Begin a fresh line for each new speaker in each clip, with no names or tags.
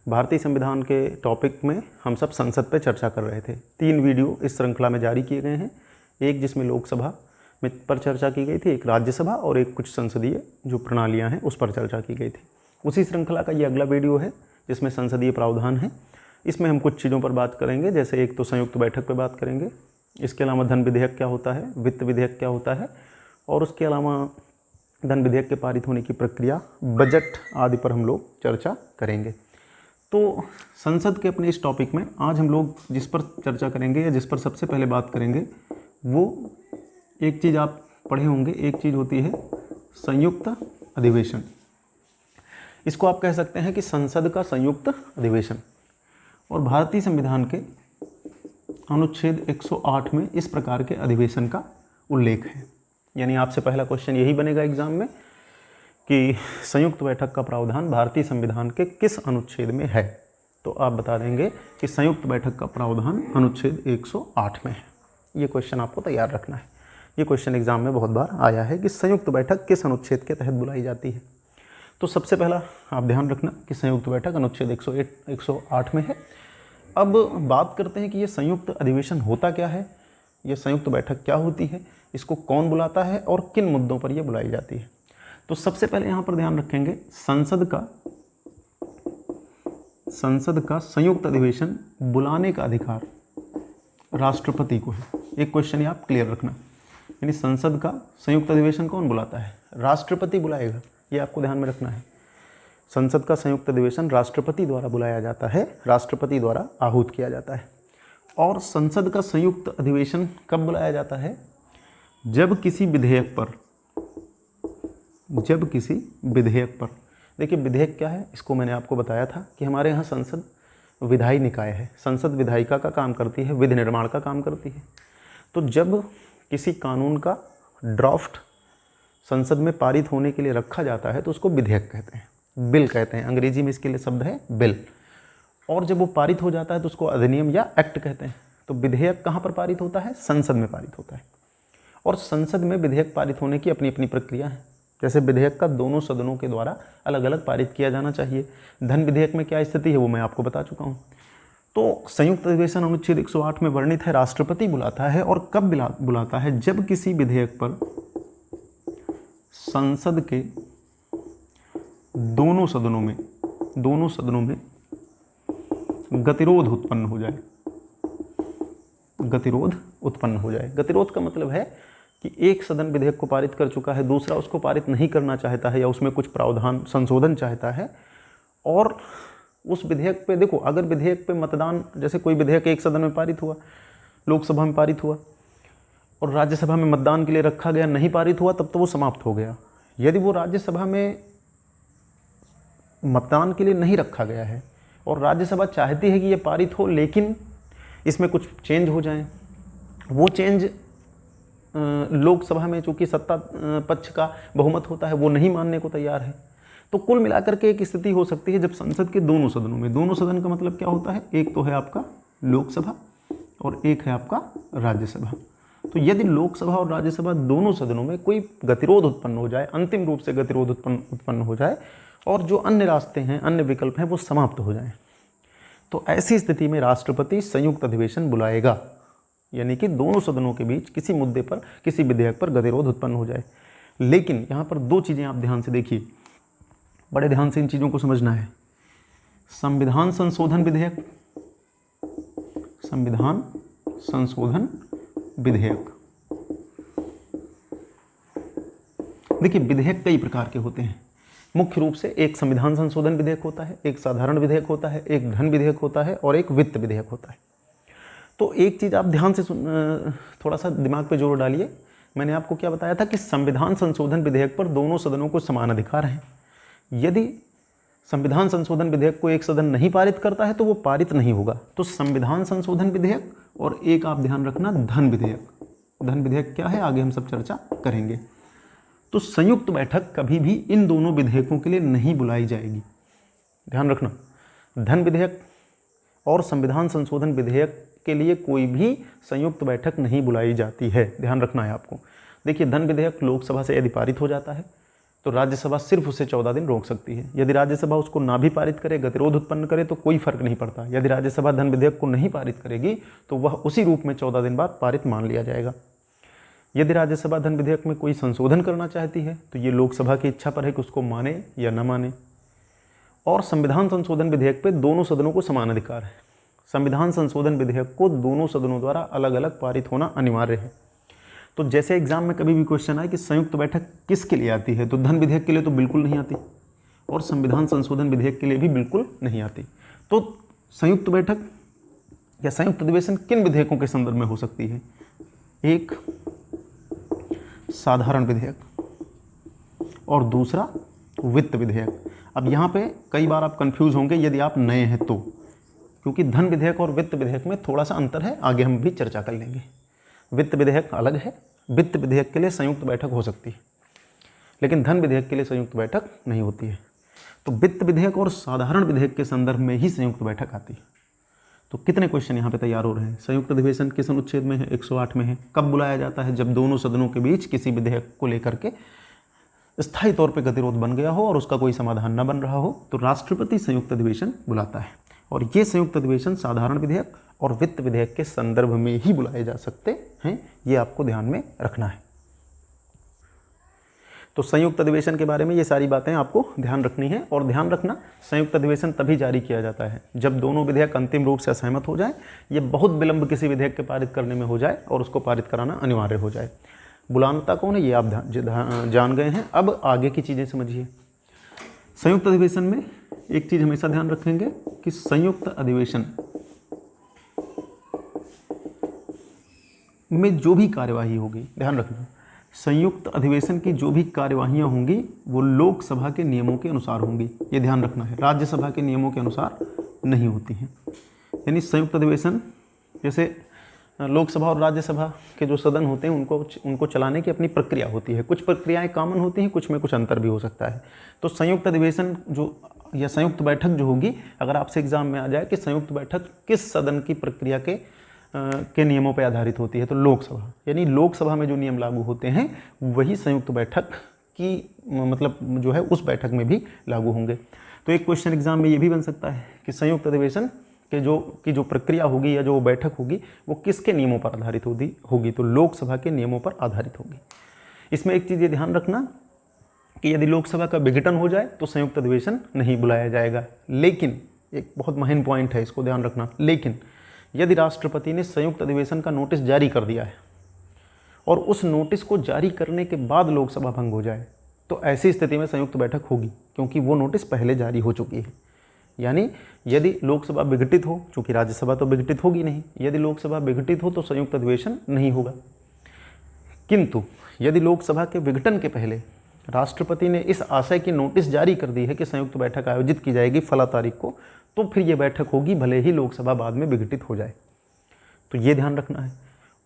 भारतीय संविधान के टॉपिक में हम सब संसद पे चर्चा कर रहे थे। 3 वीडियो इस श्रृंखला में जारी किए गए हैं, एक जिसमें लोकसभा में पर चर्चा की गई थी, एक राज्यसभा और एक कुछ संसदीय जो प्रणालियां हैं उस पर चर्चा की गई थी। उसी श्रृंखला का ये अगला वीडियो है जिसमें संसदीय प्रावधान है। इसमें हम कुछ चीज़ों पर बात करेंगे, जैसे एक तो संयुक्त बैठक पर बात करेंगे, इसके अलावा धन विधेयक क्या होता है, वित्त विधेयक क्या होता है, और उसके अलावा धन विधेयक के पारित होने की प्रक्रिया, बजट आदि पर हम लोग चर्चा करेंगे। तो संसद के अपने इस टॉपिक में आज हम लोग जिस पर चर्चा करेंगे या जिस पर सबसे पहले बात करेंगे वो एक चीज़ आप पढ़े होंगे, एक चीज़ होती है संयुक्त अधिवेशन। इसको आप कह सकते हैं कि संसद का संयुक्त अधिवेशन। और भारतीय संविधान के अनुच्छेद 108 में इस प्रकार के अधिवेशन का उल्लेख है। यानी आपसे पहला क्वेश्चन यही बनेगा एग्जाम में कि संयुक्त बैठक का प्रावधान भारतीय संविधान के किस अनुच्छेद में है। तो आप बता देंगे कि संयुक्त बैठक का प्रावधान अनुच्छेद 108 में है। ये क्वेश्चन आपको तैयार रखना है। ये क्वेश्चन एग्जाम में बहुत बार आया है कि संयुक्त बैठक किस अनुच्छेद के तहत बुलाई जाती है। तो सबसे पहला आप ध्यान रखना कि संयुक्त बैठक अनुच्छेद 108 में है। अब बात करते हैं कि ये संयुक्त अधिवेशन होता क्या है, ये संयुक्त बैठक क्या होती है, इसको कौन बुलाता है और किन मुद्दों पर यह बुलाई जाती है। तो सबसे पहले यहाँ पर ध्यान रखेंगे संसद का संयुक्त अधिवेशन बुलाने का अधिकार राष्ट्रपति को है। एक क्वेश्चन ये आप क्लियर रखना, यानी संसद का संयुक्त अधिवेशन कौन बुलाता है, राष्ट्रपति बुलाएगा। ये आपको ध्यान में रखना है। संसद का संयुक्त अधिवेशन राष्ट्रपति द्वारा बुलाया जाता है, राष्ट्रपति द्वारा आहूत किया जाता है। और संसद का संयुक्त अधिवेशन कब बुलाया जाता है, जब किसी विधेयक पर देखिए विधेयक क्या है, इसको मैंने आपको बताया था कि हमारे यहाँ संसद विधायी निकाय है। संसद विधायिका का काम करती है, विधि निर्माण का काम करती है। तो जब किसी कानून का ड्राफ्ट संसद में पारित होने के लिए रखा जाता है तो उसको विधेयक कहते हैं, बिल कहते हैं। अंग्रेजी में इसके लिए शब्द है बिल। और जब वो पारित हो जाता है तो उसको अधिनियम या एक्ट कहते हैं। तो विधेयक कहाँ पर पारित होता है, संसद में पारित होता है। और संसद में विधेयक पारित होने की अपनी अपनी प्रक्रिया है। जैसे विधेयक का दोनों सदनों के द्वारा अलग अलग पारित किया जाना चाहिए। धन विधेयक में क्या स्थिति है वो मैं आपको बता चुका हूँ। तो संयुक्त अधिवेशन अनुच्छेद 108 में वर्णित है, राष्ट्रपति बुलाता है। और कब बुलाता है, जब किसी विधेयक पर संसद के दोनों सदनों में गतिरोध उत्पन्न हो जाए। गतिरोध का मतलब है कि एक सदन विधेयक को पारित कर चुका है, दूसरा उसको पारित नहीं करना चाहता है या उसमें कुछ प्रावधान संशोधन चाहता है। और उस विधेयक पे देखो, अगर विधेयक पे मतदान, जैसे कोई विधेयक एक सदन में पारित हुआ, लोकसभा में पारित हुआ और राज्यसभा में मतदान के लिए रखा गया, नहीं पारित हुआ, तब तो वो समाप्त हो गया। यदि वो राज्यसभा में मतदान के लिए नहीं रखा गया है और राज्यसभा चाहती है कि ये पारित हो लेकिन इसमें कुछ चेंज हो जाए, वो चेंज लोकसभा में चूंकि सत्ता पक्ष का बहुमत होता है वो नहीं मानने को तैयार है। तो कुल मिलाकर के एक स्थिति हो सकती है जब संसद के दोनों सदन का मतलब क्या होता है, एक तो है आपका लोकसभा और एक है आपका राज्यसभा। तो यदि लोकसभा और राज्यसभा दोनों सदनों में कोई गतिरोध उत्पन्न हो जाए, अंतिम रूप से गतिरोध उत्पन्न हो जाए और जो अन्य रास्ते हैं, अन्य विकल्प हैं वो समाप्त हो जाएं, तो ऐसी स्थिति में राष्ट्रपति संयुक्त अधिवेशन बुलाएगा। यानी कि दोनों सदनों के बीच किसी मुद्दे पर, किसी विधेयक पर गतिरोध उत्पन्न हो जाए। लेकिन यहाँ पर 2 चीज़ें आप ध्यान से देखिए, बड़े ध्यान से इन चीज़ों को समझना है। संविधान संशोधन विधेयक। देखिए विधेयक कई प्रकार के होते हैं। मुख्य रूप से एक संविधान संशोधन विधेयक होता है, एक साधारण विधेयक होता है, एक धन विधेयक होता है और एक वित्त विधेयक होता है। तो एक चीज़ आप ध्यान से थोड़ा सा दिमाग पे जोर डालिए। मैंने आपको क्या बताया था कि संविधान संशोधन विधेयक पर दोनों सदनों को समान अधिकार हैं। यदि संविधान संशोधन विधेयक को एक सदन नहीं पारित करता है तो वो पारित नहीं होगा। तो संविधान संशोधन विधेयक और एक आप ध्यान रखना धन विधेयक। धन विधेयक क्या है आगे हम सब चर्चा करेंगे। तो संयुक्त बैठक कभी भी इन दोनों विधेयकों के लिए नहीं बुलाई जाएगी, ध्यान रखना। धन विधेयक और संविधान संशोधन विधेयक के लिए कोई भी संयुक्त बैठक नहीं बुलाई जाती है, ध्यान रखना है आपको। देखिए धन विधेयक लोकसभा से यदि पारित हो जाता है तो राज्यसभा सिर्फ उसे 14 दिन रोक सकती है। यदि राज्यसभा उसको ना भी पारित करे, गतिरोध उत्पन्न करे, तो कोई फर्क नहीं पड़ता। यदि राज्यसभा धन विधेयक को नहीं पारित करेगी तो वह उसी रूप में 14 दिन बाद पारित मान लिया जाएगा। यदि राज्यसभा धन विधेयक में कोई संशोधन करना चाहती है तो ये लोकसभा की इच्छा पर है कि उसको माने या न माने। और संविधान संशोधन विधेयक पे दोनों सदनों को समान अधिकार है। संविधान संशोधन विधेयक को दोनों सदनों द्वारा अलग अलग पारित होना अनिवार्य है। तो जैसे एग्जाम में कभी भी क्वेश्चन आए कि संयुक्त बैठक किसके लिए आती है, तो धन विधेयक के लिए तो बिल्कुल नहीं आती और संविधान संशोधन विधेयक के लिए भी बिल्कुल नहीं आती। तो संयुक्त बैठक या संयुक्त अधिवेशन किन विधेयकों के संदर्भ में हो सकती है? एक साधारण विधेयक और दूसरा वित्त विधेयक। अब यहाँ पे कई बार आप कंफ्यूज होंगे यदि आप नए हैं तो, क्योंकि धन विधेयक और वित्त विधेयक में थोड़ा सा अंतर है, आगे हम भी चर्चा कर लेंगे। वित्त विधेयक अलग है, वित्त विधेयक के लिए संयुक्त बैठक हो सकती है, लेकिन धन विधेयक के लिए संयुक्त बैठक नहीं होती है। तो वित्त विधेयक और साधारण विधेयक के संदर्भ में ही संयुक्त बैठक आती है। तो कितने क्वेश्चन यहाँ पे तैयार हो रहे हैं? संयुक्त अधिवेशन किस अनुच्छेद में है? 108 में है। कब बुलाया जाता है? जब दोनों सदनों के बीच किसी विधेयक को लेकर के स्थायी तौर पे गतिरोध बन गया हो और उसका कोई समाधान न बन रहा हो, तो राष्ट्रपति संयुक्त अधिवेशन बुलाता है। और ये संयुक्त अधिवेशन साधारण विधेयक और वित्त विधेयक के संदर्भ में ही बुलाए जा सकते हैं, ये आपको ध्यान में रखना है। तो संयुक्त अधिवेशन के बारे में ये सारी बातें आपको ध्यान रखनी है। और ध्यान रखना, संयुक्त अधिवेशन तभी जारी किया जाता है जब दोनों विधेयक अंतिम रूप से असहमत हो जाए, ये बहुत विलंब किसी विधेयक के पारित करने में हो जाए और उसको पारित कराना अनिवार्य हो जाए। बुलाता कौन है ये आप जान गए हैं। अब आगे की चीज़ें समझिए। संयुक्त अधिवेशन में एक चीज़ हमेशा ध्यान रखेंगे कि संयुक्त अधिवेशन में जो भी कार्यवाही होगी, ध्यान रखना, संयुक्त अधिवेशन की जो भी कार्यवाहियाँ होंगी वो लोकसभा के नियमों के अनुसार होंगी, ये ध्यान रखना है। राज्यसभा के नियमों के अनुसार नहीं होती हैं। यानी संयुक्त अधिवेशन, जैसे लोकसभा और राज्यसभा के जो सदन होते हैं उनको चलाने की अपनी प्रक्रिया होती है। कुछ प्रक्रियाएं कॉमन होती हैं, कुछ में कुछ अंतर भी हो सकता है। तो संयुक्त अधिवेशन जो या संयुक्त बैठक जो होगी, अगर आपसे एग्जाम में आ जाए कि संयुक्त बैठक किस सदन की प्रक्रिया के नियमों पर आधारित होती है, तो लोकसभा, यानी लोकसभा में जो नियम लागू होते हैं वही संयुक्त बैठक की मतलब जो है उस बैठक में भी लागू होंगे। तो एक क्वेश्चन एग्जाम में ये भी बन सकता है कि संयुक्त अधिवेशन की जो प्रक्रिया होगी या जो बैठक होगी वो किसके नियमों पर आधारित होगी, तो लोकसभा के नियमों पर आधारित होगी। इसमें एक चीज़ ये ध्यान रखना कि यदि लोकसभा का विघटन हो जाए तो संयुक्त अधिवेशन नहीं बुलाया जाएगा। लेकिन एक बहुत महत्वपूर्ण पॉइंट है, इसको ध्यान रखना, लेकिन यदि राष्ट्रपति ने संयुक्त अधिवेशन का नोटिस जारी कर दिया है और उस नोटिस को जारी करने के बाद लोकसभा भंग हो जाए, तो ऐसी स्थिति में संयुक्त बैठक होगी, क्योंकि वो नोटिस पहले जारी हो चुकी है। यानी यदि लोकसभा विघटित हो, चूँकि राज्यसभा तो विघटित होगी नहीं, यदि लोकसभा विघटित हो तो संयुक्त अधिवेशन नहीं होगा। किंतु यदि लोकसभा के विघटन के पहले राष्ट्रपति ने इस आशय की नोटिस जारी कर दी है कि संयुक्त बैठक आयोजित की जाएगी फला तारीख को, तो फिर ये बैठक होगी, भले ही लोकसभा बाद में विघटित हो जाए। तो ये ध्यान रखना है।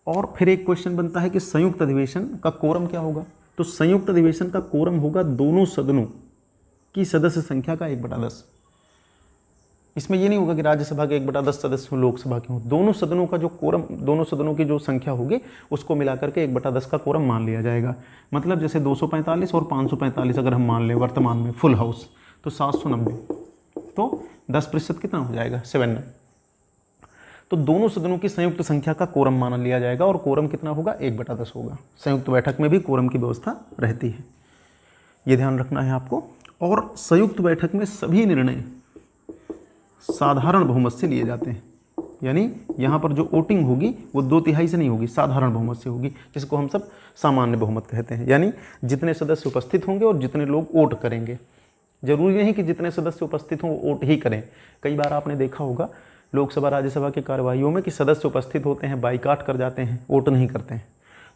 और फिर एक क्वेश्चन बनता है कि संयुक्त अधिवेशन का कोरम क्या होगा? तो संयुक्त अधिवेशन का कोरम होगा दोनों सदनों की सदस्य संख्या का 1/10। इसमें ये नहीं होगा कि राज्यसभा के 1/10 सदस्य लोकसभा के हों। दोनों सदनों का जो कोरम, दोनों सदनों की जो संख्या होगी उसको मिलाकर के 1/10 का कोरम मान लिया जाएगा। मतलब जैसे 245 और 545 अगर हम मान लें वर्तमान में फुल हाउस, तो 790, तो 10% कितना हो जाएगा? 7। तो दोनों सदनों की संयुक्त संख्या का कोरम मान लिया जाएगा और कोरम कितना होगा? 1/10 होगा। संयुक्त बैठक में भी कोरम की व्यवस्था रहती है, ये ध्यान रखना है आपको। और संयुक्त बैठक में सभी निर्णय साधारण बहुमत से लिए जाते हैं। यानी यहाँ पर जो वोटिंग होगी वो 2/3 से नहीं होगी, साधारण बहुमत से होगी, जिसको हम सब सामान्य बहुमत कहते हैं। यानी जितने सदस्य उपस्थित होंगे और जितने लोग वोट करेंगे। जरूरी नहीं कि जितने सदस्य उपस्थित हों वो वोट ही करें। कई बार आपने देखा होगा लोकसभा राज्यसभा की कार्यवाहियों में कि सदस्य उपस्थित होते हैं, बाइकाट कर जाते हैं, वोट नहीं करते हैं।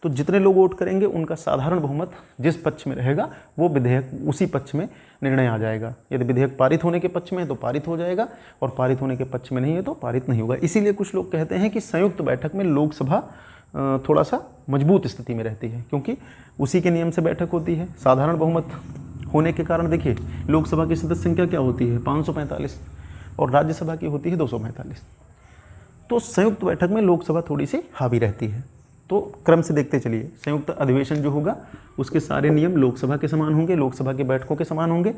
तो जितने लोग वोट करेंगे उनका साधारण बहुमत जिस पक्ष में रहेगा वो विधेयक उसी पक्ष में निर्णय आ जाएगा। यदि विधेयक पारित होने के पक्ष में है तो पारित हो जाएगा, और पारित होने के पक्ष में नहीं है तो पारित नहीं होगा। इसीलिए कुछ लोग कहते हैं कि संयुक्त बैठक में लोकसभा थोड़ा सा मजबूत स्थिति में रहती है, क्योंकि उसी के नियम से बैठक होती है। साधारण बहुमत होने के कारण देखिए लोकसभा की सदस्य संख्या क्या होती है? 545, और राज्यसभा की होती है 245। तो संयुक्त बैठक में लोकसभा थोड़ी सी हावी रहती है। तो क्रम से देखते चलिए, संयुक्त अधिवेशन जो होगा उसके सारे नियम लोकसभा के समान होंगे, लोकसभा की बैठकों के समान होंगे।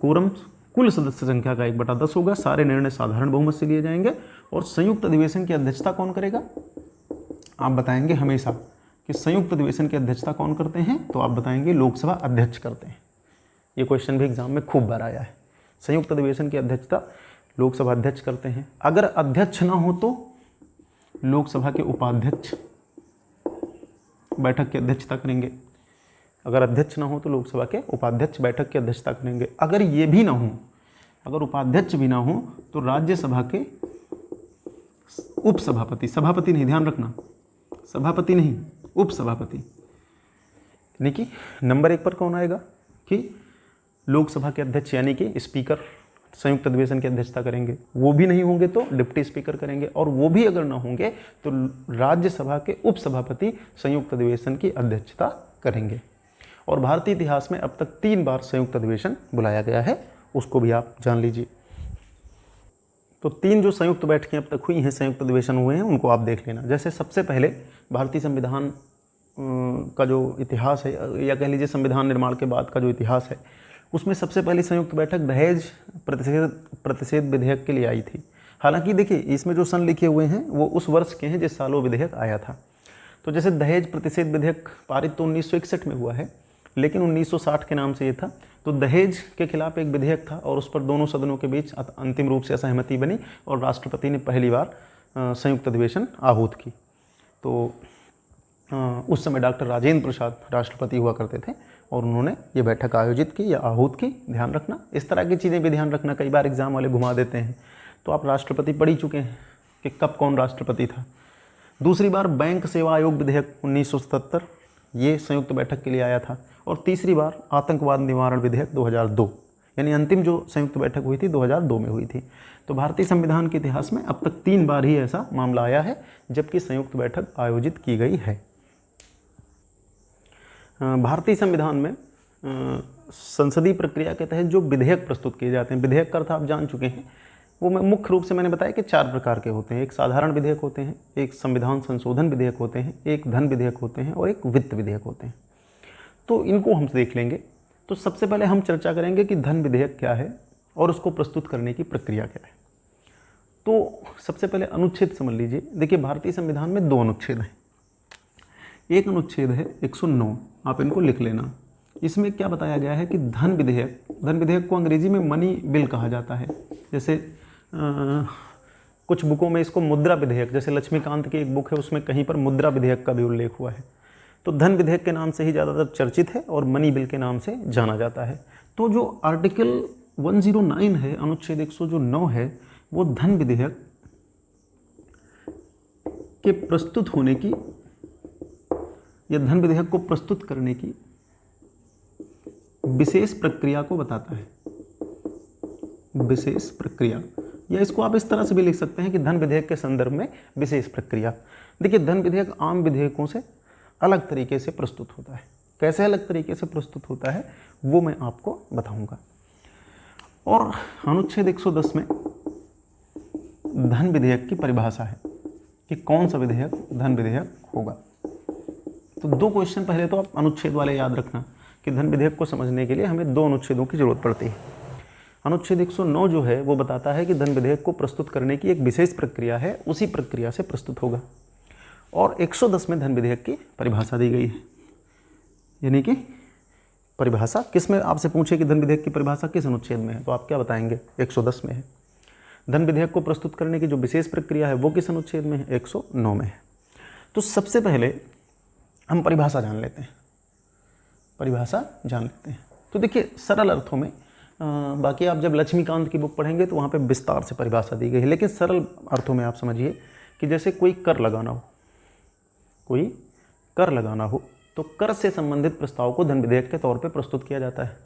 कोरम कुल सदस्य संख्या का 1/10 होगा। सारे निर्णय साधारण बहुमत से लिए जाएंगे। और संयुक्त अधिवेशन की अध्यक्षता कौन करेगा? आप बताएंगे हमेशा कि संयुक्त अधिवेशन की अध्यक्षता कौन करते हैं, तो आप बताएंगे लोकसभा अध्यक्ष करते हैं। ये क्वेश्चन भी एग्जाम में खूब बार आया है। संयुक्त अधिवेशन की अध्यक्षता लोकसभा अध्यक्ष करते हैं। अगर अध्यक्ष ना हो तो लोकसभा के उपाध्यक्ष बैठक की अध्यक्षता करेंगे। अगर अध्यक्ष ना हो तो लोकसभा के उपाध्यक्ष बैठक की अध्यक्षता करेंगे। अगर ये भी ना हो, अगर उपाध्यक्ष भी ना हो तो राज्यसभा के उपसभापति, सभापति नहीं, ध्यान रखना, सभापति नहीं, उपसभापति, यानी कि नंबर 1 पर कौन आएगा कि लोकसभा के अध्यक्ष यानी कि स्पीकर संयुक्त अधिवेशन की अध्यक्षता करेंगे। वो भी नहीं होंगे तो डिप्टी स्पीकर करेंगे। और वो भी अगर ना होंगे तो राज्यसभा के उपसभापति संयुक्त अधिवेशन की अध्यक्षता करेंगे। और भारतीय इतिहास में अब तक 3 बार संयुक्त अधिवेशन बुलाया गया है, उसको भी आप जान लीजिए। तो 3 जो संयुक्त बैठकें अब तक हुई हैं, संयुक्त अधिवेशन हुए हैं, उनको आप देख लेना। जैसे सबसे पहले भारतीय संविधान का जो इतिहास है, या कह लीजिए संविधान निर्माण के बाद का जो इतिहास है, उसमें सबसे पहली संयुक्त बैठक दहेज प्रतिषेध विधेयक के लिए आई थी। हालांकि देखिए इसमें जो सन लिखे हुए हैं वो उस वर्ष के हैं जिस साल वो विधेयक आया था। तो जैसे दहेज प्रतिषेध विधेयक पारित तो 1961 में हुआ है, लेकिन 1960 के नाम से ये था। तो दहेज के खिलाफ एक विधेयक था और उस पर दोनों सदनों के बीच अंतिम रूप से असहमति बनी और राष्ट्रपति ने पहली बार संयुक्त अधिवेशन आहूत की। तो उस समय डॉक्टर राजेंद्र प्रसाद राष्ट्रपति हुआ करते थे और उन्होंने ये बैठक आयोजित की या आहूत की। ध्यान रखना, इस तरह की चीज़ें भी ध्यान रखना, कई बार एग्जाम वाले घुमा देते हैं। तो आप राष्ट्रपति पढ़ ही चुके हैं कि कब कौन राष्ट्रपति था। दूसरी बार बैंक सेवा आयोग विधेयक 1977, ये संयुक्त बैठक के लिए आया था। और तीसरी बार आतंकवाद निवारण विधेयक 2002, यानी अंतिम जो संयुक्त बैठक हुई थी 2002 में हुई थी। तो भारतीय संविधान के इतिहास में अब तक 3 बार ही ऐसा मामला आया है जबकि संयुक्त बैठक आयोजित की गई है। भारतीय संविधान में संसदीय प्रक्रिया के तहत जो विधेयक प्रस्तुत किए जाते हैं, विधेयक का अर्थ आप जान चुके हैं, वो मुख्य रूप से मैंने बताया कि 4 प्रकार के होते हैं। एक साधारण विधेयक होते हैं, एक संविधान संशोधन विधेयक होते हैं, एक धन विधेयक होते हैं और एक वित्त विधेयक होते हैं। तो इनको हम देख लेंगे। तो सबसे पहले हम चर्चा करेंगे कि धन विधेयक क्या है और उसको प्रस्तुत करने की प्रक्रिया क्या है। तो सबसे पहले अनुच्छेद समझ लीजिए। देखिए भारतीय संविधान में 2 अनुच्छेद हैं। एक अनुच्छेद है 109, आप इनको लिख लेना। इसमें क्या बताया गया है कि धन विधेयक को अंग्रेजी में मनी बिल कहा जाता है। जैसे कुछ बुकों में इसको मुद्रा विधेयक, जैसे लक्ष्मीकांत की एक बुक है उसमें कहीं पर मुद्रा विधेयक का भी उल्लेख हुआ है। तो धन विधेयक के नाम से ही ज़्यादातर चर्चित है और मनी बिल के नाम से जाना जाता है। तो जो आर्टिकल 109 है, अनुच्छेद 109 है, वो धन विधेयक के प्रस्तुत होने की या धन विधेयक को प्रस्तुत करने की विशेष प्रक्रिया को बताता है। विशेष प्रक्रिया, या इसको आप इस तरह से भी लिख सकते हैं कि धन विधेयक के संदर्भ में विशेष प्रक्रिया। देखिए धन विधेयक आम विधेयकों से अलग तरीके से प्रस्तुत होता है। कैसे अलग तरीके से प्रस्तुत होता है वो मैं आपको बताऊंगा। और अनुच्छेद 110 में धन विधेयक की परिभाषा है कि कौन सा विधेयक धन विधेयक होगा। तो 2 क्वेश्चन पहले तो आप अनुच्छेद वाले याद रखना कि धन विधेयक को समझने के लिए हमें 2 अनुच्छेदों की जरूरत पड़ती है। अनुच्छेद 109 जो है वो बताता है कि धन विधेयक को प्रस्तुत करने की एक विशेष प्रक्रिया है, उसी प्रक्रिया से प्रस्तुत होगा। और 110 में धन विधेयक की परिभाषा दी गई है। यानी कि परिभाषा किस में, आपसे पूछे कि धन विधेयक की परिभाषा किस अनुच्छेद में है, तो आप क्या बताएंगे? 110 में है। धन विधेयक को प्रस्तुत करने की जो विशेष प्रक्रिया है वो किस अनुच्छेद में है? 109 में है। तो सबसे पहले हम परिभाषा जान लेते हैं। परिभाषा जान लेते हैं तो देखिए सरल अर्थों में, बाकी आप जब लक्ष्मीकांत की बुक पढ़ेंगे तो वहाँ पे विस्तार से परिभाषा दी गई है, लेकिन सरल अर्थों में आप समझिए कि जैसे कोई कर लगाना हो, कोई कर लगाना हो तो कर से संबंधित प्रस्ताव को धन विधेयक के तौर पे प्रस्तुत किया जाता है।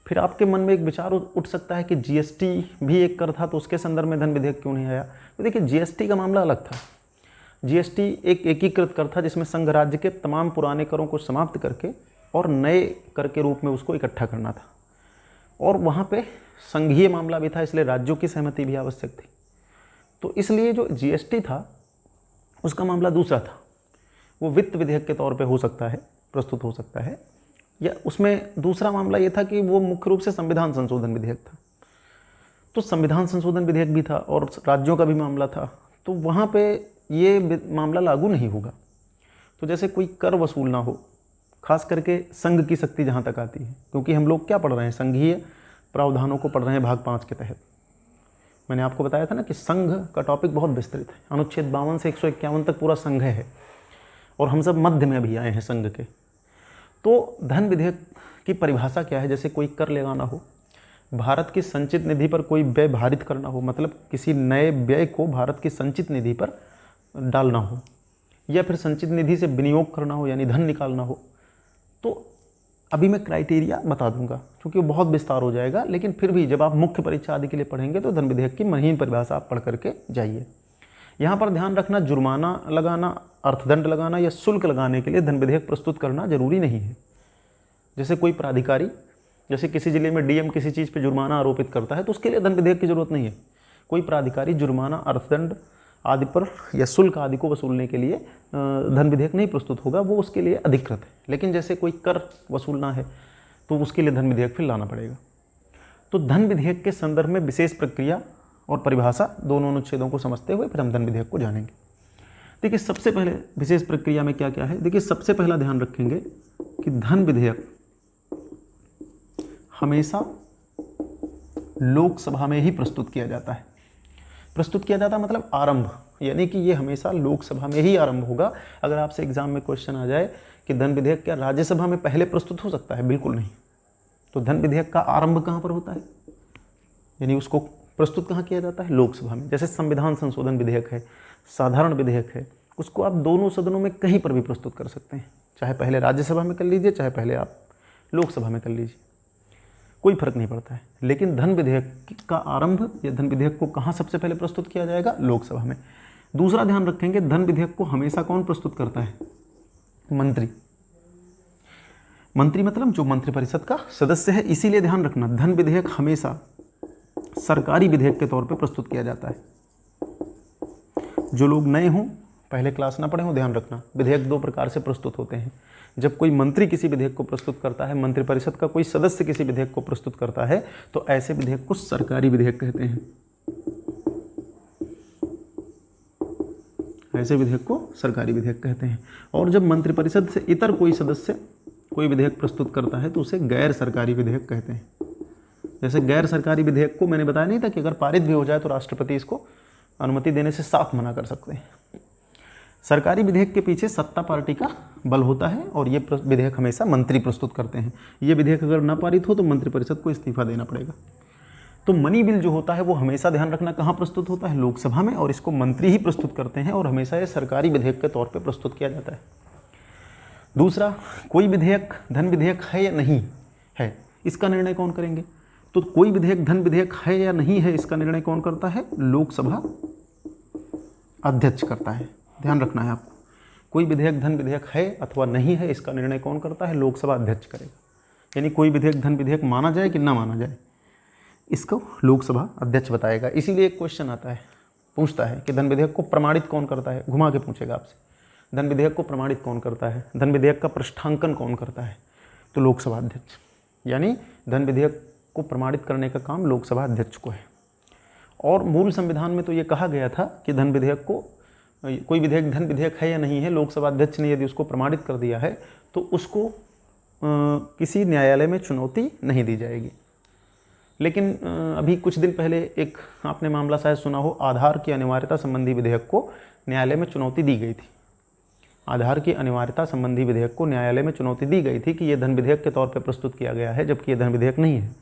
फिर आपके मन में एक विचार उठ सकता है कि जीएसटी भी एक कर था तो उसके संदर्भ में धन विधेयक क्यों नहीं आया? तो देखिए जीएसटी का मामला अलग था। जीएसटी एक एकीकृत कर था जिसमें संघ राज्य के तमाम पुराने करों को समाप्त करके और नए कर के रूप में उसको इकट्ठा करना था, और वहाँ पे संघीय मामला भी था, इसलिए राज्यों की सहमति भी आवश्यक थी। तो इसलिए जो जीएसटी था उसका मामला दूसरा था। वो वित्त विधेयक के तौर पे हो सकता है, प्रस्तुत हो सकता है। या उसमें दूसरा मामला ये था कि वो मुख्य रूप से संविधान संशोधन विधेयक था, तो संविधान संशोधन विधेयक भी था और राज्यों का भी मामला था, तो वहाँ पे ये मामला लागू नहीं होगा। तो जैसे कोई कर वसूलना हो, खास करके संघ की शक्ति जहाँ तक आती है, क्योंकि हम लोग क्या पढ़ रहे हैं, संघीय प्रावधानों को पढ़ रहे हैं भाग 5 के तहत। मैंने आपको बताया था ना कि संघ का टॉपिक बहुत विस्तृत है, अनुच्छेद 52 से 151 तक पूरा संघ है, और हम सब मध्य में अभी आए हैं संघ के। तो धन विधेयक की परिभाषा क्या है, जैसे कोई कर लगाना हो, भारत की संचित निधि पर कोई व्यय भारित करना हो, मतलब किसी नए व्यय को भारत की संचित निधि पर डालना हो, या फिर संचित निधि से विनियोग करना हो यानी धन निकालना हो, तो अभी मैं क्राइटेरिया बता दूंगा क्योंकि वो बहुत विस्तार हो जाएगा, लेकिन फिर भी जब आप मुख्य परीक्षा आदि के लिए पढ़ेंगे तो धन विधेयक की महीन परिभाषा आप पढ़ करके जाइए। यहाँ पर ध्यान रखना, जुर्माना लगाना, अर्थदंड लगाना या शुल्क लगाने के लिए धन विधेयक प्रस्तुत करना जरूरी नहीं है। जैसे कोई प्राधिकारी, जैसे किसी जिले में डीएम किसी चीज़ पर जुर्माना आरोपित करता है तो उसके लिए धन विधेयक की जरूरत नहीं है। कोई प्राधिकारी जुर्माना, अर्थदंड आदि पर या शुल्क आदि को वसूलने के लिए धन विधेयक नहीं प्रस्तुत होगा, वो उसके लिए अधिकृत है। लेकिन जैसे कोई कर वसूलना है तो उसके लिए धन विधेयक फिर लाना पड़ेगा। तो धन विधेयक के संदर्भ में विशेष प्रक्रिया और परिभाषा दोनों अनुच्छेदों को समझते हुए फिर हम धन विधेयक को जानेंगे। देखिए सबसे पहले विशेष प्रक्रिया में क्या क्या है, देखिए सबसे पहला ध्यान रखेंगे कि धन विधेयक हमेशा लोकसभा में ही प्रस्तुत किया जाता है। प्रस्तुत किया जाता मतलब आरंभ, यानी कि ये हमेशा लोकसभा में ही आरंभ होगा। अगर आपसे एग्जाम में क्वेश्चन आ जाए कि धन विधेयक क्या राज्यसभा में पहले प्रस्तुत हो सकता है, बिल्कुल नहीं। तो धन विधेयक का आरंभ कहाँ पर होता है, यानी उसको प्रस्तुत कहाँ किया जाता है, लोकसभा में। जैसे संविधान संशोधन विधेयक है, साधारण विधेयक है, उसको आप दोनों सदनों में कहीं पर भी प्रस्तुत कर सकते हैं, चाहे पहले राज्यसभा में कर लीजिए, चाहे पहले आप लोकसभा में कर लीजिए, कोई फर्क नहीं पड़ता है। लेकिन धन विधेयक का आरंभ या धन विधेयक को कहाँ सबसे पहले प्रस्तुत किया जाएगा, लोकसभा में। दूसरा ध्यान रखेंगे, धन विधेयक को हमेशा कौन प्रस्तुत करता है, मंत्री। मंत्री मतलब जो मंत्रिपरिषद का सदस्य है। इसीलिए ध्यान रखना, धन विधेयक हमेशा सरकारी विधेयक के तौर पे प्रस्तुत किया जाता है। जो लोग नए हों, पहले क्लास ना पढ़े हो, ध्यान रखना, विधेयक 2 प्रकार से प्रस्तुत होते हैं। जब कोई मंत्री किसी विधेयक को प्रस्तुत करता है, मंत्रिपरिषद का कोई सदस्य किसी विधेयक को प्रस्तुत करता है, तो ऐसे विधेयक को सरकारी विधेयक कहते हैं। ऐसे विधेयक को सरकारी विधेयक कहते हैं। और जब मंत्रिपरिषद से इतर कोई सदस्य कोई विधेयक प्रस्तुत करता है तो उसे गैर सरकारी विधेयक कहते हैं। जैसे गैर सरकारी विधेयक को मैंने बताया नहीं था कि अगर पारित भी हो जाए तो राष्ट्रपति इसको अनुमति देने से साफ मना कर सकते हैं। सरकारी विधेयक के पीछे सत्ता पार्टी का बल होता है और ये विधेयक हमेशा मंत्री प्रस्तुत करते हैं। ये विधेयक अगर न पारित हो तो मंत्रिपरिषद को इस्तीफा देना पड़ेगा। तो मनी बिल जो होता है वो हमेशा ध्यान रखना कहाँ प्रस्तुत होता है, लोकसभा में, और इसको मंत्री ही प्रस्तुत करते हैं और हमेशा ये सरकारी विधेयक के तौर पर प्रस्तुत किया जाता है। दूसरा, कोई विधेयक धन विधेयक है या नहीं है, इसका निर्णय कौन करेंगे, तो कोई विधेयक धन विधेयक है या नहीं है इसका निर्णय कौन करता है, लोकसभा अध्यक्ष करता है। ध्यान रखना है आपको, कोई विधेयक धन विधेयक है अथवा नहीं है इसका निर्णय कौन करता है, लोकसभा अध्यक्ष करेगा। यानी कोई विधेयक धन विधेयक माना जाए कि ना माना जाए, इसको लोकसभा अध्यक्ष बताएगा। इसीलिए एक क्वेश्चन आता है, पूछता है कि धन विधेयक को प्रमाणित कौन करता है, घुमा के पूछेगा आपसे, धन विधेयक को प्रमाणित कौन करता है, धन विधेयक का पृष्ठांकन कौन करता है, तो लोकसभा अध्यक्ष। यानी धन विधेयक को प्रमाणित करने का काम लोकसभा अध्यक्ष को है। और मूल संविधान में तो ये कहा गया था कि धन विधेयक को, कोई विधेयक धन विधेयक है या नहीं है, लोकसभा अध्यक्ष ने यदि उसको प्रमाणित कर दिया है तो उसको किसी न्यायालय में चुनौती नहीं दी जाएगी। लेकिन अभी कुछ दिन पहले एक आपने मामला शायद सुना हो, आधार की अनिवार्यता संबंधी विधेयक को न्यायालय में चुनौती दी गई थी। आधार की अनिवार्यता संबंधी विधेयक को न्यायालय में चुनौती दी गई थी कि यह धन विधेयक के तौर पर प्रस्तुत किया गया है, जबकि यह धन विधेयक नहीं है।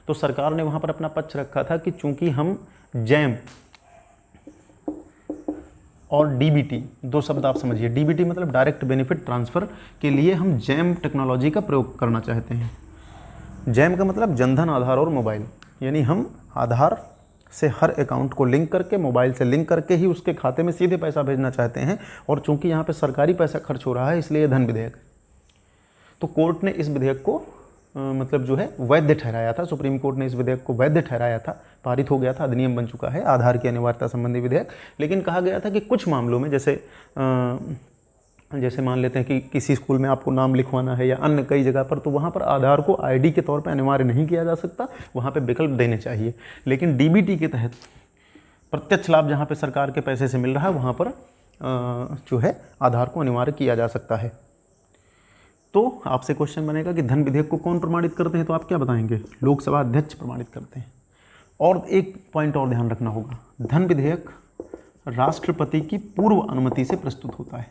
तो सरकार ने वहाँ पर अपना पक्ष रखा था कि चूंकि हम जैम और डीबीटी, 2 शब्द आप समझिए, डीबीटी मतलब डायरेक्ट बेनिफिट ट्रांसफ़र के लिए हम जैम टेक्नोलॉजी का प्रयोग करना चाहते हैं। जैम का मतलब जनधन, आधार और मोबाइल, यानी हम आधार से हर अकाउंट को लिंक करके, मोबाइल से लिंक करके ही उसके खाते में सीधे पैसा भेजना चाहते हैं। और चूंकि यहाँ पे सरकारी पैसा खर्च हो रहा है इसलिए ये धन विधेयक है। तो कोर्ट ने इस विधेयक को मतलब जो है वैध ठहराया था, सुप्रीम कोर्ट ने इस विधेयक को वैध ठहराया था, पारित हो गया था, अधिनियम बन चुका है आधार की अनिवार्यता संबंधी विधेयक। लेकिन कहा गया था कि कुछ मामलों में, जैसे जैसे मान लेते हैं कि किसी स्कूल में आपको नाम लिखवाना है या अन्य कई जगह पर, तो वहाँ पर आधार को आईडी के तौर पर अनिवार्य नहीं किया जा सकता, वहाँ पे विकल्प देने चाहिए। लेकिन डीबीटी के तहत प्रत्यक्ष लाभ जहाँ पे सरकार के पैसे से मिल रहा है, वहाँ पर जो है आधार को अनिवार्य किया जा सकता है। तो आपसे क्वेश्चन बनेगा कि धन विधेयक को कौन प्रमाणित करते हैं, तो आप क्या बताएंगे? लोकसभा अध्यक्ष प्रमाणित करते हैं। और एक पॉइंट और ध्यान रखना होगा, धन विधेयक राष्ट्रपति की पूर्व अनुमति से प्रस्तुत होता है।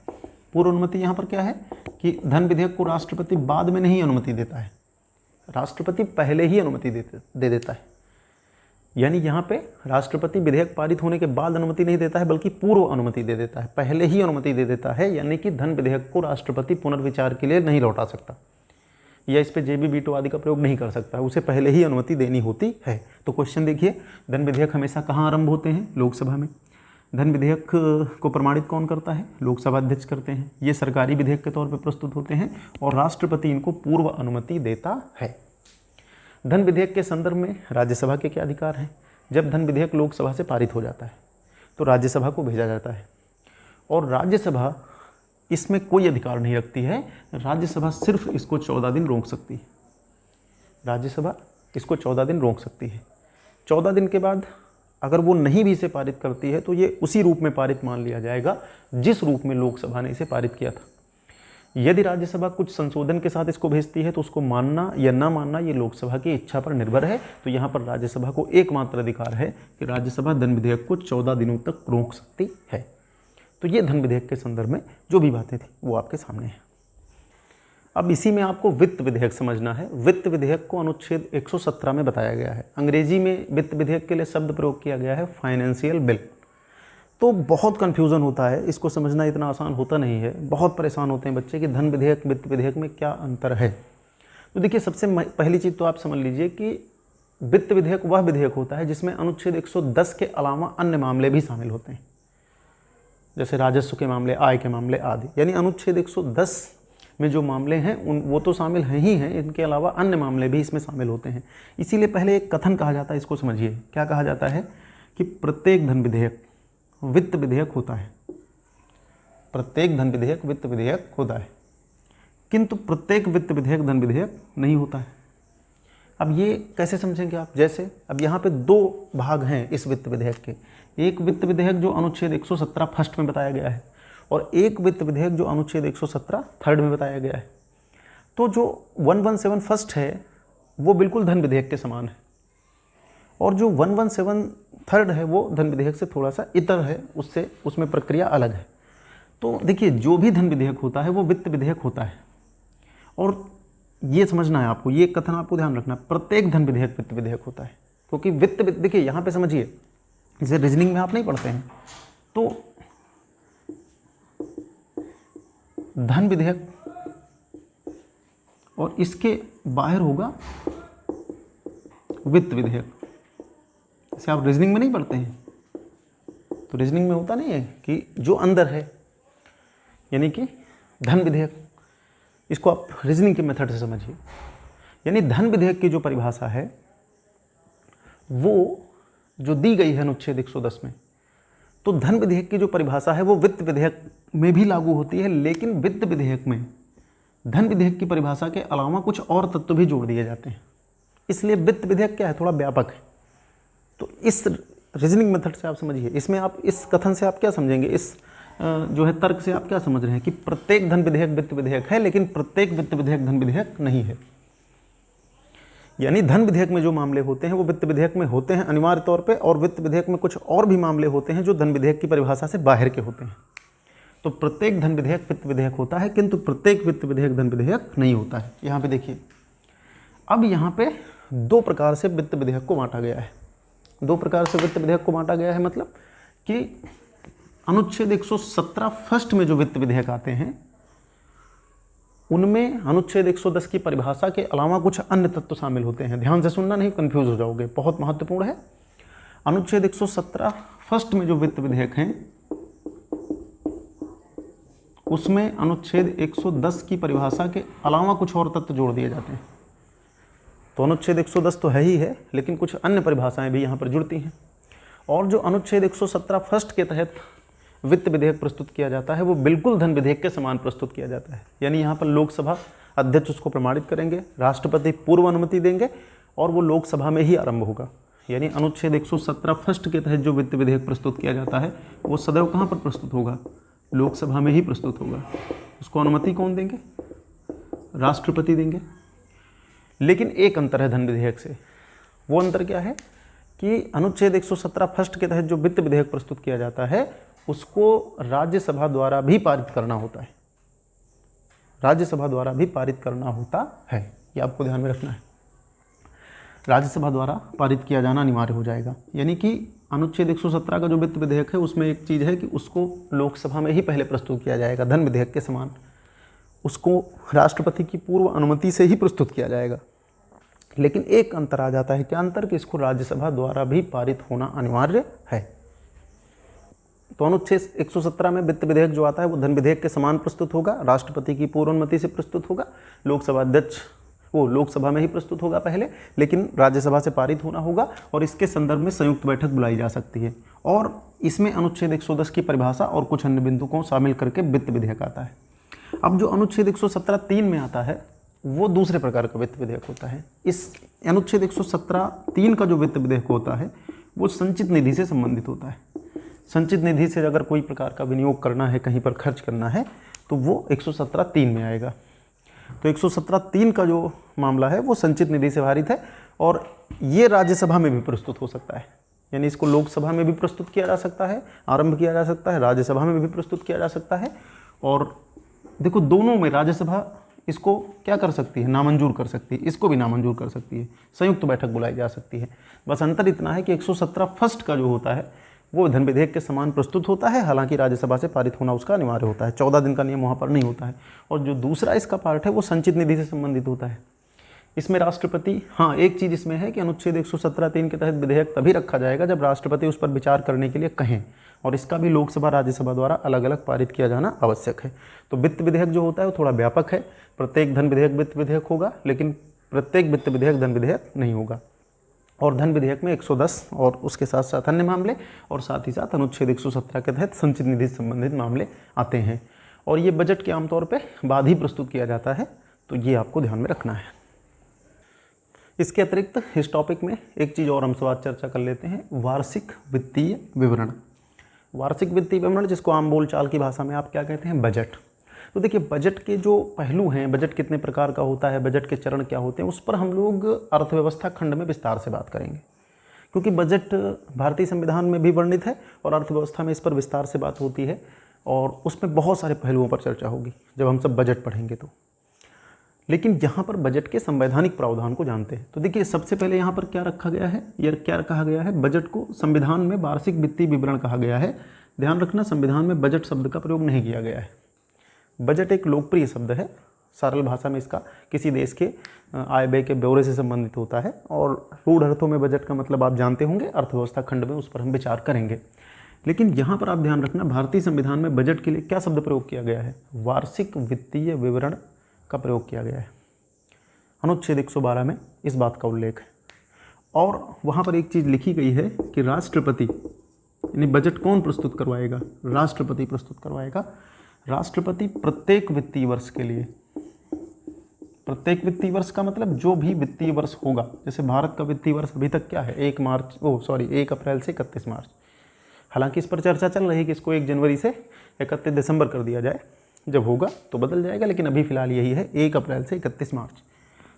पूर्व अनुमति यहाँ पर क्या है कि धन विधेयक को राष्ट्रपति बाद में नहीं अनुमति देता है, राष्ट्रपति पहले ही अनुमति दे देता है। यानी यहाँ पे राष्ट्रपति विधेयक पारित होने के बाद अनुमति नहीं देता है, बल्कि पूर्व अनुमति दे देता है, पहले ही अनुमति दे देता है। यानी कि धन विधेयक को राष्ट्रपति पुनर्विचार के लिए नहीं लौटा सकता या इस पर जेबी वीटो आदि का प्रयोग नहीं कर सकता, उसे पहले ही अनुमति देनी होती है। तो क्वेश्चन देखिए, धन विधेयक हमेशा कहाँ आरंभ होते हैं? लोकसभा में। धन विधेयक को प्रमाणित कौन करता है? लोकसभा अध्यक्ष करते हैं। ये सरकारी विधेयक के तौर पर प्रस्तुत होते हैं और राष्ट्रपति इनको पूर्व अनुमति देता है। धन विधेयक के संदर्भ में राज्यसभा के क्या अधिकार हैं? जब धन विधेयक लोकसभा से पारित हो जाता है तो राज्यसभा को भेजा जाता है और राज्यसभा इसमें कोई अधिकार नहीं रखती है। राज्यसभा सिर्फ इसको 14 दिन रोक सकती है। राज्यसभा इसको 14 दिन रोक सकती है। 14 दिन के बाद अगर वो नहीं भी इसे पारित करती है तो ये उसी रूप में पारित मान लिया जाएगा जिस रूप में लोकसभा ने इसे पारित किया था। यदि राज्यसभा कुछ संशोधन के साथ इसको भेजती है तो उसको मानना या ना मानना ये लोकसभा की इच्छा पर निर्भर है। तो यहाँ पर राज्यसभा को एकमात्र अधिकार है कि राज्यसभा धन विधेयक को 14 दिनों तक रोक सकती है। तो ये धन विधेयक के संदर्भ में जो भी बातें थी वो आपके सामने हैं। अब इसी में आपको वित्त विधेयक समझना है। वित्त विधेयक को अनुच्छेद 117 में बताया गया है। अंग्रेजी में वित्त विधेयक के लिए शब्द प्रयोग किया गया है फाइनेंशियल बिल। तो बहुत कन्फ्यूज़न होता है, इसको समझना इतना आसान होता नहीं है। बहुत परेशान होते हैं बच्चे कि धन विधेयक वित्त विधेयक में क्या अंतर है। तो देखिए, सबसे पहली चीज़ तो आप समझ लीजिए कि वित्त विधेयक वह विधेयक होता है जिसमें अनुच्छेद 110 के अलावा अन्य मामले भी शामिल होते हैं, जैसे राजस्व के मामले, आय के मामले आदि। यानी अनुच्छेद 110 में जो मामले हैं वो तो शामिल हैं ही हैं, इनके अलावा अन्य मामले भी इसमें शामिल होते हैं। इसीलिए पहले एक कथन कहा जाता है, इसको समझिए। क्या कहा जाता है कि प्रत्येक धन विधेयक वित्त विधेयक होता है। प्रत्येक धन विधेयक वित्त विधेयक होता है, किंतु प्रत्येक वित्त विधेयक धन विधेयक नहीं होता है। अब ये कैसे समझेंगे आप? जैसे अब यहाँ पे 2 भाग हैं इस वित्त विधेयक के। एक वित्त विधेयक जो अनुच्छेद 117 फर्स्ट में बताया गया है और एक वित्त विधेयक जो अनुच्छेद 117 थर्ड में बताया गया है। तो जो 117 फर्स्ट है वो बिल्कुल धन विधेयक के समान है और जो 117 थर्ड है वो धन विधेयक से थोड़ा सा इतर है, उसमें प्रक्रिया अलग है। तो देखिए, जो भी धन विधेयक होता है वो वित्त विधेयक होता है। और ये समझना है आपको, ये कथन आपको ध्यान रखना, प्रत्येक धन विधेयक वित्त विधेयक होता है। क्योंकि देखिए यहाँ पे समझिए, जैसे रीजनिंग में आप नहीं पढ़ते हैं, तो धन विधेयक और इसके बाहर होगा वित्त विधेयक। जैसे आप रीजनिंग में नहीं पढ़ते हैं, तो रीजनिंग में होता नहीं है कि जो अंदर है, यानी कि धन विधेयक, इसको आप रीजनिंग के मेथड से समझिए। यानी धन विधेयक की जो परिभाषा है वो जो दी गई है अनुच्छेद 110 में, तो धन विधेयक की जो परिभाषा है वो वित्त विधेयक में भी लागू होती है। लेकिन वित्त विधेयक में धन विधेयक की परिभाषा के अलावा कुछ और तत्व भी जोड़ दिए जाते हैं। इसलिए वित्त विधेयक क्या है, थोड़ा व्यापक है। तो इस रीजनिंग मेथड से आप समझिए। इसमें आप इस कथन से आप क्या समझेंगे, इस जो है तर्क से आप क्या समझ रहे हैं कि प्रत्येक धन विधेयक वित्त विधेयक है लेकिन प्रत्येक वित्त विधेयक धन विधेयक नहीं है। यानी धन विधेयक में जो मामले होते हैं वो वित्त विधेयक में होते हैं अनिवार्य तौर पे, और वित्त विधेयक में कुछ और भी मामले होते हैं जो धन विधेयक की परिभाषा से बाहर के होते हैं। तो प्रत्येक धन विधेयक वित्त विधेयक होता है, किंतु प्रत्येक वित्त विधेयक धन विधेयक नहीं होता है। यहाँ पे देखिए, अब यहाँ पे 2 प्रकार से वित्त विधेयक को बांटा गया है। 2 प्रकार से वित्त विधेयक को बांटा गया है, मतलब कि अनुच्छेद 117 फर्स्ट में जो वित्त विधेयक आते हैं उनमें अनुच्छेद 110 की परिभाषा के अलावा कुछ अन्य तत्व शामिल होते हैं। ध्यान से सुनना, नहीं कंफ्यूज हो जाओगे, बहुत महत्वपूर्ण है। अनुच्छेद 117 फर्स्ट में जो वित्त विधेयक हैं उसमें अनुच्छेद 110 की परिभाषा के अलावा कुछ और तत्व जोड़ दिए जाते हैं। तो अनुच्छेद 110 तो है ही है, लेकिन कुछ अन्य परिभाषाएं भी यहाँ पर जुड़ती हैं। और जो अनुच्छेद 117 फर्स्ट के तहत वित्त विधेयक प्रस्तुत किया जाता है वो बिल्कुल धन विधेयक के समान प्रस्तुत किया जाता है। यानी यहाँ पर लोकसभा अध्यक्ष उसको प्रमाणित करेंगे, राष्ट्रपति पूर्व अनुमति देंगे और वो लोकसभा में ही आरंभ होगा। यानी अनुच्छेद 117 फर्स्ट के तहत जो वित्त विधेयक प्रस्तुत किया जाता है वो सदैव कहाँ पर प्रस्तुत होगा? लोकसभा में ही प्रस्तुत होगा। उसको अनुमति कौन देंगे? राष्ट्रपति देंगे। लेकिन एक अंतर है धन विधेयक से। वो अंतर क्या है कि अनुच्छेद 117 फर्स्ट के तहत जो वित्त विधेयक प्रस्तुत किया जाता है उसको राज्यसभा द्वारा भी पारित करना होता है। राज्यसभा द्वारा भी पारित करना होता है, ये आपको ध्यान में रखना है। राज्यसभा द्वारा पारित किया जाना अनिवार्य हो जाएगा। यानी कि अनुच्छेद 117 का जो वित्त विधेयक है उसमें एक चीज़ है कि उसको लोकसभा में ही पहले प्रस्तुत किया जाएगा धन विधेयक के समान। उसको राष्ट्रपति की पूर्व अनुमति से ही प्रस्तुत किया जाएगा। लेकिन एक अंतर आ जाता है, क्या अंतर? कि इसको राज्यसभा द्वारा भी पारित होना अनिवार्य है। तो अनुच्छेद 117 में वित्त विधेयक जो आता है वो धन विधेयक के समान प्रस्तुत होगा, राष्ट्रपति की पूर्व अनुमति से प्रस्तुत होगा, लोकसभा अध्यक्ष वो लोकसभा में ही प्रस्तुत होगा पहले, लेकिन राज्यसभा से पारित होना होगा और इसके संदर्भ में संयुक्त बैठक बुलाई जा सकती है। और इसमें अनुच्छेद 110 की परिभाषा और कुछ अन्य बिंदु को शामिल करके वित्त विधेयक आता है। अब जो अनुच्छेद 117(3) में आता है वो दूसरे प्रकार का वित्त विधेयक होता है। इस अनुच्छेद 117(3) का जो वित्त विधेयक होता है वो संचित निधि से संबंधित होता है। संचित निधि से अगर कोई प्रकार का विनियोग करना है, कहीं पर खर्च करना है, तो वो 117(3) में आएगा। तो 117(3) का जो मामला है वो संचित निधि से भारित है और ये राज्यसभा में भी प्रस्तुत हो सकता है। यानी इसको लोकसभा में भी प्रस्तुत किया जा सकता है, आरंभ किया जा सकता है, राज्यसभा में भी प्रस्तुत किया जा सकता है। और देखो दोनों में राज्यसभा इसको क्या कर सकती है? नामंजूर कर सकती है, इसको भी नामंजूर कर सकती है, संयुक्त बैठक बुलाई जा सकती है। बस अंतर इतना है कि 117 फर्स्ट का जो होता है वो धन विधेयक के समान प्रस्तुत होता है, हालांकि राज्यसभा से पारित होना उसका अनिवार्य होता है। 14 दिन का नियम वहाँ पर नहीं होता है। और जो दूसरा इसका पार्ट है वो संचित निधि से संबंधित होता है। इसमें राष्ट्रपति, हाँ एक चीज़ इसमें है कि अनुच्छेद 117(3) के तहत विधेयक तभी रखा जाएगा जब राष्ट्रपति उस पर विचार करने के लिए कहें, और इसका भी लोकसभा राज्यसभा द्वारा अलग अलग पारित किया जाना आवश्यक है। तो वित्त विधेयक जो होता है वो थोड़ा व्यापक है। प्रत्येक धन विधेयक वित्त विधेयक होगा, लेकिन प्रत्येक वित्त विधेयक धन विधेयक नहीं होगा। और धन विधेयक में 110 और उसके साथ साथ अन्य मामले और साथ ही साथ अनुच्छेद 117 के तहत संचित निधि से संबंधित मामले आते हैं। और ये बजट के आमतौर पे बाद ही प्रस्तुत किया जाता है, तो ये आपको ध्यान में रखना है। इसके अतिरिक्त इस टॉपिक में एक चीज़ और हम सब चर्चा कर लेते हैं, वार्षिक वित्तीय विवरण। वार्षिक वित्तीय विवरण, जिसको आम बोलचाल की भाषा में आप क्या कहते हैं? बजट। तो देखिए बजट के जो पहलू हैं, बजट कितने प्रकार का होता है, बजट के चरण क्या होते हैं, उस पर हम लोग अर्थव्यवस्था खंड में विस्तार से बात करेंगे, क्योंकि बजट भारतीय संविधान में भी वर्णित है और अर्थव्यवस्था में इस पर विस्तार से बात होती है और उसमें बहुत सारे पहलुओं पर चर्चा होगी जब हम सब बजट पढ़ेंगे तो। लेकिन यहाँ पर बजट के संवैधानिक प्रावधान को जानते हैं। तो देखिए सबसे पहले यहाँ पर क्या रखा गया है, या क्या कहा गया है? बजट को संविधान में वार्षिक वित्तीय विवरण कहा गया है। ध्यान रखना, संविधान में बजट शब्द का प्रयोग नहीं किया गया है। बजट एक लोकप्रिय शब्द है, सरल भाषा में इसका किसी देश के आय व्यय के ब्यौरे से संबंधित होता है। और रूढ़ अर्थों में बजट का मतलब आप जानते होंगे, अर्थव्यवस्था खंड में उस पर हम विचार करेंगे। लेकिन यहाँ पर आप ध्यान रखना, भारतीय संविधान में बजट के लिए क्या शब्द प्रयोग किया गया है? वार्षिक वित्तीय विवरण का प्रयोग किया गया है। अनुच्छेद 112 में इस बात का उल्लेख है। और वहाँ पर एक चीज़ लिखी गई है कि राष्ट्रपति, यानी बजट कौन प्रस्तुत करवाएगा? राष्ट्रपति प्रस्तुत करवाएगा। राष्ट्रपति प्रत्येक वित्तीय वर्ष के लिए, प्रत्येक वित्तीय वर्ष का मतलब जो भी वित्तीय वर्ष होगा, जैसे भारत का वित्तीय वर्ष अभी तक क्या है? 1 अप्रैल से 31 मार्च। हालांकि इस पर चर्चा चल रही है कि इसको 1 जनवरी से 31 दिसंबर कर दिया जाए, जब होगा तो बदल जाएगा, लेकिन अभी फिलहाल यही है 1 अप्रैल से 31 मार्च।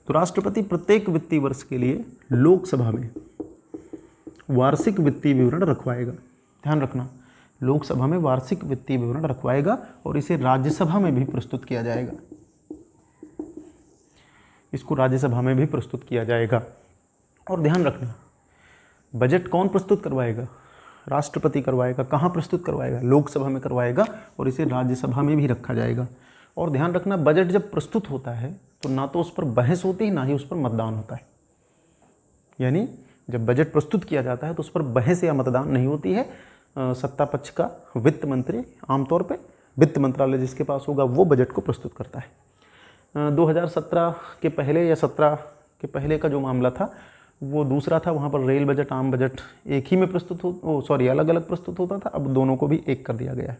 तो राष्ट्रपति प्रत्येक वित्तीय वर्ष के लिए लोकसभा में वार्षिक वित्तीय विवरण रखवाएगा। ध्यान रखना, लोकसभा में वार्षिक वित्तीय विवरण रखवाएगा और इसे राज्यसभा में भी प्रस्तुत किया जाएगा। इसको राज्यसभा में भी प्रस्तुत किया जाएगा। और ध्यान रखना, बजट कौन प्रस्तुत करवाएगा? राष्ट्रपति करवाएगा। कहाँ प्रस्तुत करवाएगा? लोकसभा में करवाएगा और इसे राज्यसभा में भी रखा जाएगा। और ध्यान रखना, बजट जब प्रस्तुत होता है तो ना तो उस पर बहस होती है, ना ही उस पर मतदान होता है। यानी जब बजट प्रस्तुत किया जाता है तो उस पर बहस या मतदान नहीं होती है। सत्ता पक्ष का वित्त मंत्री, आमतौर पे वित्त मंत्रालय जिसके पास होगा, वो बजट को प्रस्तुत करता है। 2017 के पहले या 17 के पहले का जो मामला था वो दूसरा था, वहाँ पर रेल बजट आम बजट एक ही में प्रस्तुत अलग अलग प्रस्तुत होता था, अब दोनों को भी एक कर दिया गया है।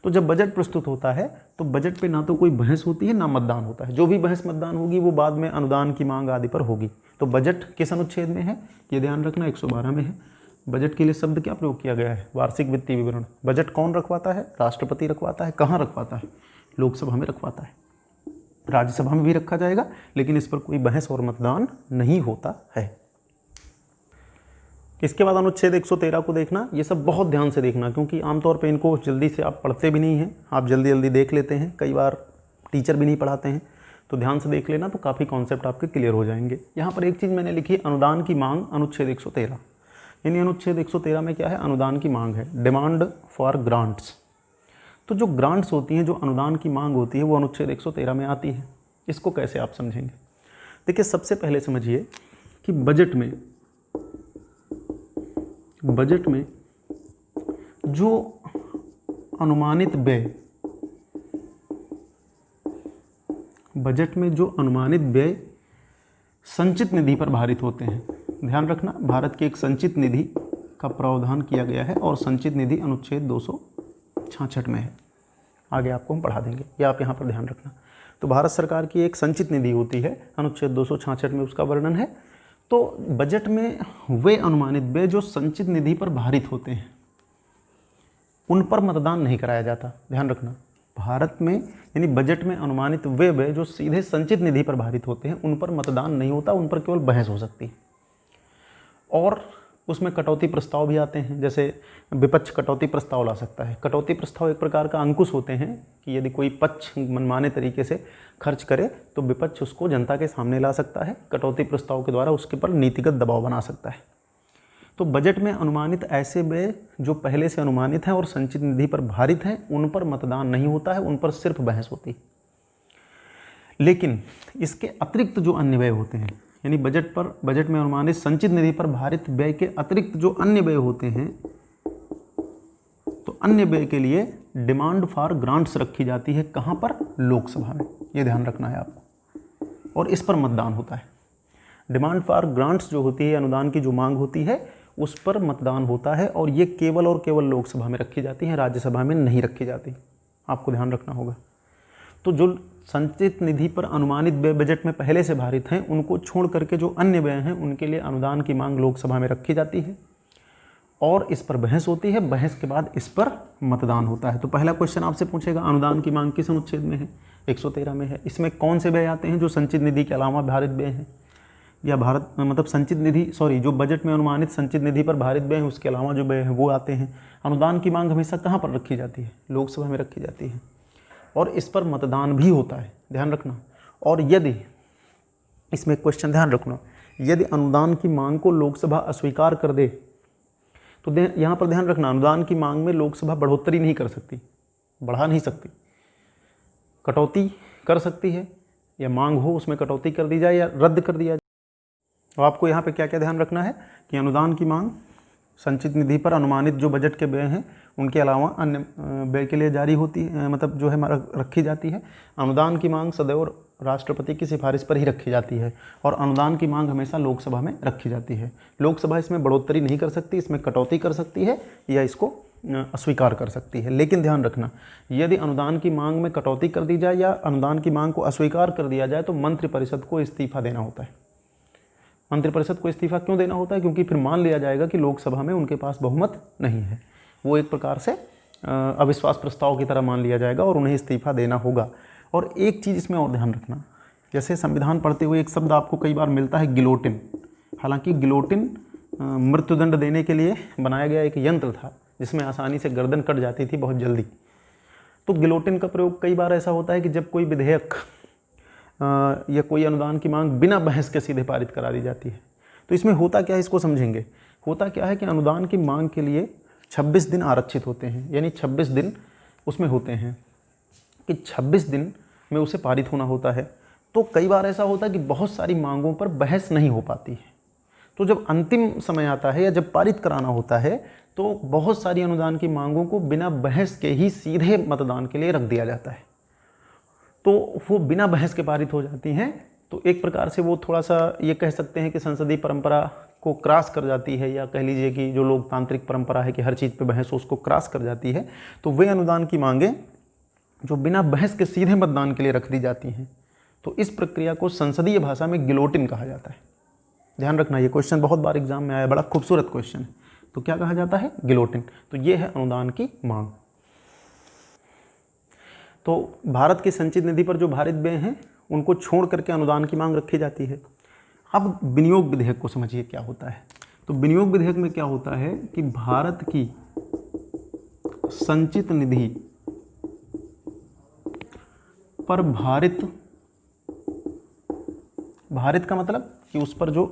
तो जब बजट प्रस्तुत होता है तो बजट पे ना तो कोई बहस होती है ना मतदान होता है, जो भी बहस मतदान होगी वो बाद में अनुदान की मांग आदि पर होगी। तो बजट किस अनुच्छेद में है ये ध्यान रखना, 112 में है। बजट के लिए शब्द क्या प्रयोग किया गया है, वार्षिक वित्तीय विवरण। बजट कौन रखवाता है, राष्ट्रपति रखवाता है। कहाँ रखवाता है, लोकसभा में रखवाता है। राज्यसभा में भी रखा जाएगा लेकिन इस पर कोई बहस और मतदान नहीं होता है। इसके बाद अनुच्छेद 113 को देखना, ये सब बहुत ध्यान से देखना क्योंकि आमतौर पे इनको जल्दी से आप पढ़ते भी नहीं हैं, आप जल्दी जल्दी देख लेते हैं, कई बार टीचर भी नहीं पढ़ाते हैं। तो ध्यान से देख लेना तो काफ़ी कॉन्सेप्ट आपके क्लियर हो जाएंगे। यहाँ पर एक चीज़ मैंने लिखी है, अनुदान की मांग, अनुच्छेद 113। यानी अनुच्छेद 113 में क्या है, अनुदान की मांग है, डिमांड फॉर ग्रांट्स। तो जो ग्रांट्स होती हैं, जो अनुदान की मांग होती है, वो अनुच्छेद 113 में आती है। इसको कैसे आप समझेंगे, देखिए सबसे पहले समझिए कि बजट में जो अनुमानित व्यय, बजट में जो अनुमानित व्यय संचित निधि पर भारित होते हैं। ध्यान रखना, भारत की एक संचित निधि का प्रावधान किया गया है और संचित निधि अनुच्छेद 266 में है। आगे आपको हम पढ़ा देंगे, ये आप यहाँ पर ध्यान रखना। तो भारत सरकार की एक संचित निधि होती है, अनुच्छेद 266 में उसका वर्णन है। तो बजट में वे अनुमानित व्यय जो संचित निधि पर भारित होते हैं उन पर मतदान नहीं कराया जाता। ध्यान रखना, भारत में यानी बजट में अनुमानित वे व्यय जो सीधे संचित निधि पर भारित होते हैं उन पर मतदान नहीं होता, उन पर केवल बहस हो सकती है। और उसमें कटौती प्रस्ताव भी आते हैं, जैसे विपक्ष कटौती प्रस्ताव ला सकता है। कटौती प्रस्ताव एक प्रकार का अंकुश होते हैं कि यदि कोई पक्ष मनमाने तरीके से खर्च करे तो विपक्ष उसको जनता के सामने ला सकता है, कटौती प्रस्ताव के द्वारा उसके पर नीतिगत दबाव बना सकता है। तो बजट में अनुमानित ऐसे व्यय जो पहले से अनुमानित हैं और संचित निधि पर भारित हैं उन पर मतदान नहीं होता है, उन पर सिर्फ बहस होती है। लेकिन इसके अतिरिक्त जो अन्य व्यय होते हैं, यानी बजट में अनुमानित संचित निधि पर भारित व्यय के अतिरिक्त जो अन्य व्यय होते हैं, तो अन्य व्यय के लिए डिमांड फॉर ग्रांट्स रखी जाती है। कहाँ पर, लोकसभा में। ये ध्यान रखना है आपको, और इस पर मतदान होता है। डिमांड फॉर ग्रांट्स जो होती है, अनुदान की जो मांग होती है, उस पर मतदान होता है और ये केवल और केवल लोकसभा में रखी जाती है, राज्यसभा में नहीं रखी जाती। आपको ध्यान रखना होगा। तो जो संचित निधि पर अनुमानित व्यय बजट में पहले से भारित हैं उनको छोड़ करके जो अन्य व्यय हैं उनके लिए अनुदान की मांग लोकसभा में रखी जाती है और इस पर बहस होती है। बहस के बाद इस पर मतदान होता है। तो पहला क्वेश्चन आपसे पूछेगा, अनुदान की मांग किस अनुच्छेद में है, 113 में है। इसमें कौन से व्यय आते हैं जो संचित निधि के अलावा भारित व्यय हैं, या जो बजट में अनुमानित संचित निधि पर भारित व्यय हैं उसके अलावा जो व्यय हैं वो आते हैं। अनुदान की मांग हमेशा कहाँ पर रखी जाती है, लोकसभा में रखी जाती है और इस पर मतदान भी होता है। ध्यान रखना। और यदि इसमें क्वेश्चन ध्यान रखना, यदि अनुदान की मांग को लोकसभा अस्वीकार कर दे तो यहाँ पर ध्यान रखना, अनुदान की मांग में लोकसभा बढ़ोतरी नहीं कर सकती, बढ़ा नहीं सकती, कटौती कर सकती है, या मांग हो उसमें कटौती कर दी जाए या रद्द कर दिया जाए। तो आपको यहाँ पे क्या क्या ध्यान रखना है कि अनुदान की मांग संचित निधि पर अनुमानित जो बजट के व्यय हैं उनके अलावा अन्य व्यय के लिए जारी होती है, जो है रखी जाती है। अनुदान की मांग सदैव राष्ट्रपति की सिफारिश पर ही रखी जाती है और अनुदान की मांग हमेशा लोकसभा में रखी जाती है। लोकसभा इसमें बढ़ोतरी नहीं कर सकती, इसमें कटौती कर सकती है या इसको अस्वीकार कर सकती है। लेकिन ध्यान रखना, यदि अनुदान की मांग में कटौती कर दी जाए या अनुदान की मांग को अस्वीकार कर दिया जाए तो मंत्रिपरिषद को इस्तीफा देना होता है। मंत्रिपरिषद को इस्तीफा क्यों देना होता है, क्योंकि फिर मान लिया जाएगा कि लोकसभा में उनके पास बहुमत नहीं है, वो एक प्रकार से अविश्वास प्रस्ताव की तरह मान लिया जाएगा और उन्हें इस्तीफा देना होगा। और एक चीज़ इसमें और ध्यान रखना, जैसे संविधान पढ़ते हुए एक शब्द आपको कई बार मिलता है, गिलोटिन। हालांकि गिलोटिन मृत्युदंड देने के लिए बनाया गया एक यंत्र था जिसमें आसानी से गर्दन कट जाती थी बहुत जल्दी। तो गिलोटिन का प्रयोग कई बार ऐसा होता है कि जब कोई विधेयक या कोई अनुदान की मांग बिना बहस के सीधे पारित करा दी जाती है। तो इसमें होता क्या है, इसको समझेंगे। होता क्या है कि अनुदान की मांग के लिए 26 दिन आरक्षित होते हैं, यानी 26 दिन उसमें होते हैं कि 26 दिन में उसे पारित होना होता है। तो कई बार ऐसा होता है कि बहुत सारी मांगों पर बहस नहीं हो पाती है, तो जब अंतिम समय आता है या जब पारित कराना होता है तो बहुत सारी अनुदान की मांगों को बिना बहस के ही सीधे मतदान के लिए रख दिया जाता है। तो वो बिना बहस के पारित हो जाती हैं तो एक प्रकार से वो थोड़ा सा ये कह सकते हैं कि संसदीय परंपरा को क्रॉस कर जाती है, या कह लीजिए कि जो लोकतांत्रिक परंपरा है कि हर चीज़ पे बहस हो उसको क्रॉस कर जाती है। तो वे अनुदान की मांगें जो बिना बहस के सीधे मतदान के लिए रख दी जाती हैं, तो इस प्रक्रिया को संसदीय भाषा में गिलोटिन कहा जाता है। ध्यान रखना, ये क्वेश्चन बहुत बार एग्जाम में आया, बड़ा खूबसूरत क्वेश्चन है। तो क्या कहा जाता है? गिलोटिन। तो ये है अनुदान की मांग। तो भारत की संचित निधि पर जो भारित व्यय हैं उनको छोड़ करके अनुदान की मांग रखी जाती है। अब विनियोग विधेयक को समझिए क्या होता है। तो विनियोग विधेयक में क्या होता है कि भारत की संचित निधि पर भारित का मतलब कि उस पर जो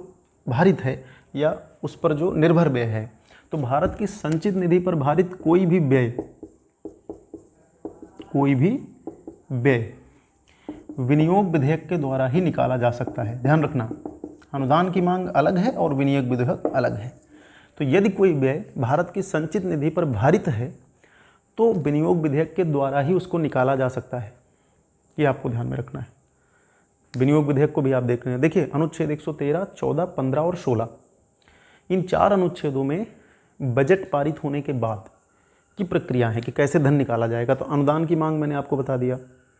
भारित है या उस पर जो निर्भर व्यय है, तो भारत की संचित निधि पर भारित कोई भी व्यय विनियोग विधेयक के द्वारा ही निकाला जा सकता है। ध्यान रखना, अनुदान की मांग अलग है और विनियोग विधेयक अलग है। तो यदि कोई व्यय भारत की संचित निधि पर भारित है तो विनियोग विधेयक के द्वारा ही उसको निकाला जा सकता है। ये आपको ध्यान में रखना है। विनियोग विधेयक को भी आप देख रहे हैं। देखिए, अनुच्छेद 113, 14, 15 और 16, इन 4 अनुच्छेदों में बजट पारित होने के बाद की प्रक्रिया है कि कैसे धन निकाला जाएगा। तो अनुदान की मांग मैंने आपको बता दिया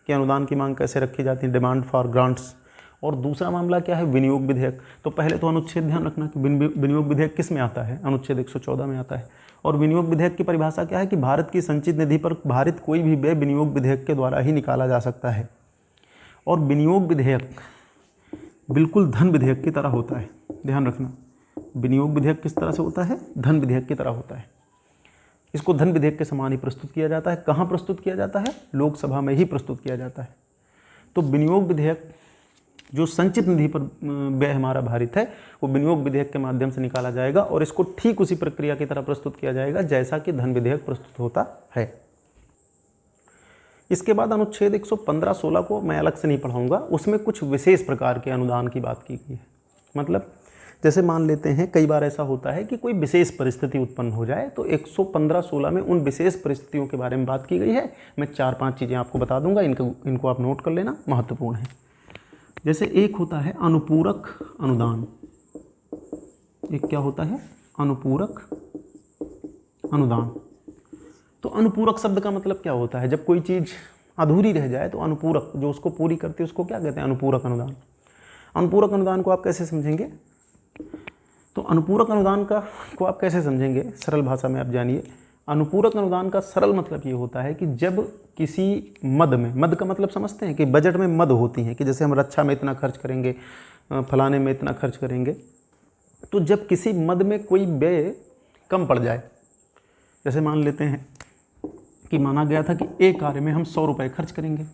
कि अनुदान की मांग कैसे रखी जाती है, डिमांड फॉर ग्रांट्स। और दूसरा मामला क्या है? विनियोग विधेयक। तो पहले तो अनुच्छेद ध्यान रखना कि विनियोग विधेयक किस में आता है? अनुच्छेद 114 में आता है। और विनियोग विधेयक की परिभाषा क्या है कि भारत की संचित निधि पर भारित कोई भी व्यय विनियोग विधेयक के द्वारा ही निकाला जा सकता है। और विनियोग विधेयक बिल्कुल धन विधेयक की तरह होता है। ध्यान रखना, विनियोग विधेयक किस तरह से होता है? धन विधेयक की तरह होता है। इसको धन विधेयक के समान ही प्रस्तुत किया जाता है। कहाँ प्रस्तुत किया जाता है? लोकसभा में ही प्रस्तुत किया जाता है। तो विनियोग विधेयक जो संचित निधि पर व्यय हमारा भारित है वो विनियोग विधेयक के माध्यम से निकाला जाएगा और इसको ठीक उसी प्रक्रिया की तरह प्रस्तुत किया जाएगा जैसा कि धन विधेयक प्रस्तुत होता है। इसके बाद अनुच्छेद 115, 16 को मैं अलग से नहीं पढ़ाऊंगा, उसमें कुछ विशेष प्रकार के अनुदान की बात की गई है। मतलब जैसे मान लेते हैं कई बार ऐसा होता है कि कोई विशेष परिस्थिति उत्पन्न हो जाए, तो 115, 16 में उन विशेष परिस्थितियों के बारे में बात की गई है। मैं 4-5 चीज़ें आपको बता दूंगा, इनको आप नोट कर लेना, महत्वपूर्ण है। जैसे एक होता है अनुपूरक अनुदान। एक क्या होता है? अनुपूरक अनुदान। तो अनुपूरक शब्द का मतलब क्या होता है? जब कोई चीज़ अधूरी रह जाए तो अनुपूरक जो उसको पूरी करती है उसको क्या कहते हैं? अनुपूरक अनुदान। अनुपूरक अनुदान को आप कैसे समझेंगे? तो अनुपूरक अनुदान को आप कैसे समझेंगे? सरल भाषा में आप जानिए। अनुपूरक अनुदान का सरल मतलब ये होता है कि जब किसी मद में, मद का मतलब समझते हैं कि बजट में मद होती हैं कि जैसे हम रक्षा में इतना खर्च करेंगे, फलाने में इतना खर्च करेंगे, तो जब किसी मद में कोई व्यय कम पड़ जाए, जैसे मान लेते हैं कि माना गया था कि एक कार्य में हम 100 रुपये खर्च करेंगे,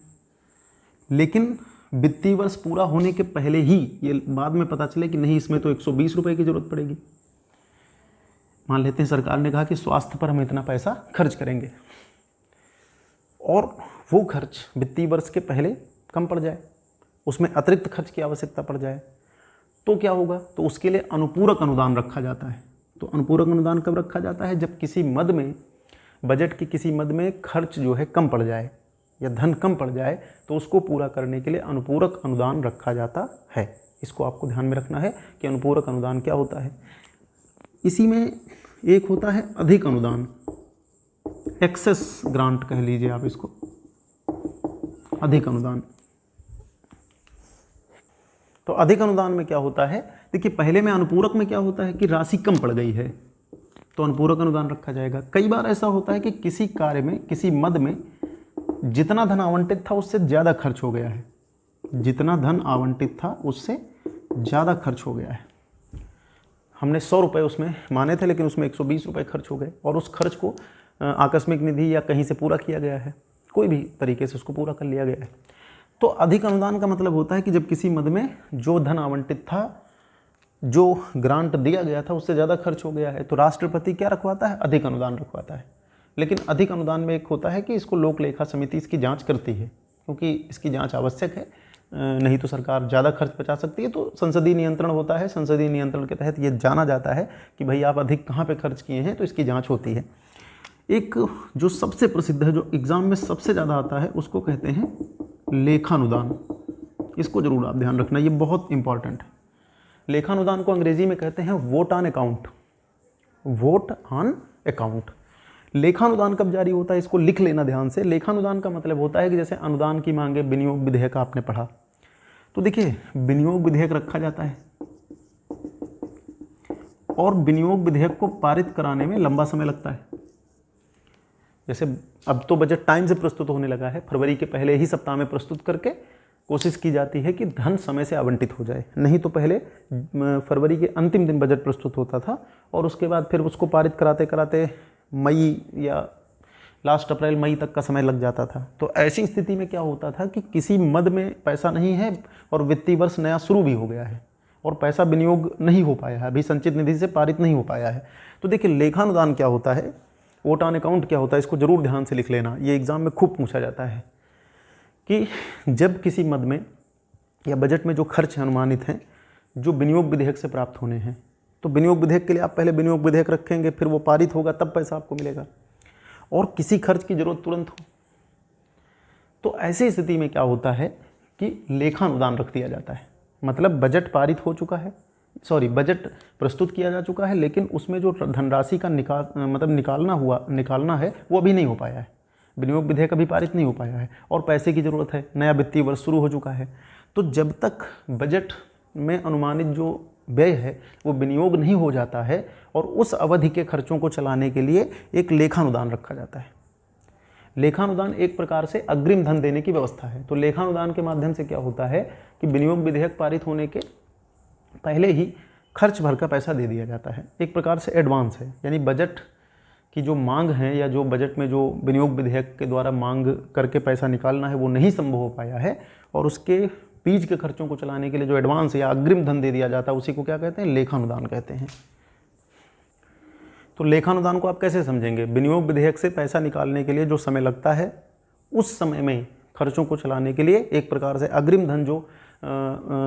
लेकिन वित्तीय वर्ष पूरा होने के पहले ही ये बाद में पता चले कि नहीं, इसमें तो 120 रुपये की ज़रूरत पड़ेगी। मान लेते हैं सरकार ने कहा कि स्वास्थ्य पर हम इतना पैसा खर्च करेंगे और वो खर्च वित्तीय वर्ष के पहले कम पड़ जाए, उसमें अतिरिक्त खर्च की आवश्यकता पड़ जाए, तो क्या होगा? तो उसके लिए अनुपूरक अनुदान रखा जाता है। तो अनुपूरक अनुदान कब रखा जाता है? जब किसी मद में, बजट की किसी मद में खर्च जो है कम पड़ जाए या धन कम पड़ जाए, तो उसको पूरा करने के लिए अनुपूरक अनुदान रखा जाता है। इसको आपको ध्यान में रखना है कि अनुपूरक अनुदान क्या होता है। इसी में एक होता है अधिक अनुदान, एक्सेस ग्रांट कह लीजिए आप इसको, अधिक अनुदान। तो अधिक अनुदान में क्या होता है? देखिए, पहले में अनुपूरक में क्या होता है कि राशि कम पड़ गई है तो अनुपूरक अनुदान रखा जाएगा। कई बार ऐसा होता है कि किसी कार्य में, किसी मद में जितना धन आवंटित था उससे ज़्यादा खर्च हो गया है, जितना धन आवंटित था उससे ज़्यादा खर्च हो गया है। हमने 100 रुपये उसमें माने थे, लेकिन उसमें 120 रुपये खर्च हो गए और उस खर्च को आकस्मिक निधि या कहीं से पूरा किया गया है, कोई भी तरीके से उसको पूरा कर लिया गया है। तो अधिक अनुदान का मतलब होता है कि जब किसी मद में जो धन आवंटित था, जो ग्रांट दिया गया था, उससे ज़्यादा खर्च हो गया है, तो राष्ट्रपति क्या रखवाता है? अधिक अनुदान रखवाता है। लेकिन अधिक अनुदान में एक होता है कि इसको लोक लेखा समिति इसकी जांच करती है, क्योंकि इसकी जांच आवश्यक है, नहीं तो सरकार ज़्यादा खर्च बचा सकती है। तो संसदीय नियंत्रण होता है, संसदीय नियंत्रण के तहत ये जाना जाता है कि भाई आप अधिक कहाँ पे खर्च किए हैं, तो इसकी जांच होती है। एक जो सबसे प्रसिद्ध है, जो एग्ज़ाम में सबसे ज़्यादा आता है, उसको कहते हैं लेखानुदान। इसको जरूर आप ध्यान रखना, ये बहुत इंपॉर्टेंट है। लेखानुदान को अंग्रेजी में कहते हैं vote on account, vote on account. लेखानुदान कब जारी होता है, इसको लिख लेना ध्यान से। लेखानुदान का मतलब होता है कि जैसे अनुदान की मांगे विनियोग विधेयक आपने पढ़ा, तो देखिए विनियोग विधेयक रखा जाता है और विनियोग विधेयक को पारित कराने में लंबा समय लगता है। जैसे अब तो बजट टाइम से प्रस्तुत होने लगा है, फरवरी के पहले ही सप्ताह में प्रस्तुत करके कोशिश की जाती है कि धन समय से आवंटित हो जाए, नहीं तो पहले फरवरी के अंतिम दिन बजट प्रस्तुत होता था और उसके बाद फिर उसको पारित कराते कराते मई या लास्ट अप्रैल मई तक का समय लग जाता था। तो ऐसी स्थिति में क्या होता था कि किसी मद में पैसा नहीं है और वित्तीय वर्ष नया शुरू भी हो गया है और पैसा विनियोग नहीं हो पाया है, अभी संचित निधि से पारित नहीं हो पाया है। तो देखिए लेखानुदान क्या होता है, वोट ऑन अकाउंट क्या होता है, इसको जरूर ध्यान से लिख लेना, ये एग्जाम में खूब पूछा जाता है कि जब किसी मद में या बजट में जो खर्च अनुमानित हैं जो विनियोग विधेयक से प्राप्त होने हैं, तो विनियोग विधेयक के लिए आप पहले विनियोग विधेयक रखेंगे, फिर वो पारित होगा तब पैसा आपको मिलेगा, और किसी खर्च की जरूरत तुरंत हो, तो ऐसी स्थिति में क्या होता है कि लेखानुदान रख दिया जाता है। मतलब बजट पारित हो चुका है, बजट प्रस्तुत किया जा चुका है, लेकिन उसमें जो धनराशि का निकालना है वो अभी नहीं हो पाया है, विनियोग विधेयक अभी पारित नहीं हो पाया है और पैसे की ज़रूरत है, नया वित्तीय वर्ष शुरू हो चुका है। तो जब तक बजट में अनुमानित जो व्यय है वो विनियोग नहीं हो जाता है और उस अवधि के खर्चों को चलाने के लिए एक लेखानुदान रखा जाता है। लेखानुदान एक प्रकार से अग्रिम धन देने की व्यवस्था है। तो लेखानुदान के माध्यम से क्या होता है कि विनियोग विधेयक पारित होने के पहले ही खर्च भर का पैसा दे दिया जाता है, एक प्रकार से एडवांस है। यानी बजट की जो मांग है या जो बजट में जो विनियोग विधेयक के द्वारा मांग करके पैसा निकालना है वो नहीं संभव हो पाया है और उसके बीच के खर्चों को चलाने के लिए जो एडवांस या अग्रिम धन दे दिया जाता है उसी को क्या कहते हैं, लेखानुदान कहते हैं। तो लेखानुदान को आप कैसे समझेंगे, विनियोग विधेयक से पैसा निकालने के लिए जो समय लगता है उस समय में खर्चों को चलाने के लिए एक प्रकार से अग्रिम धन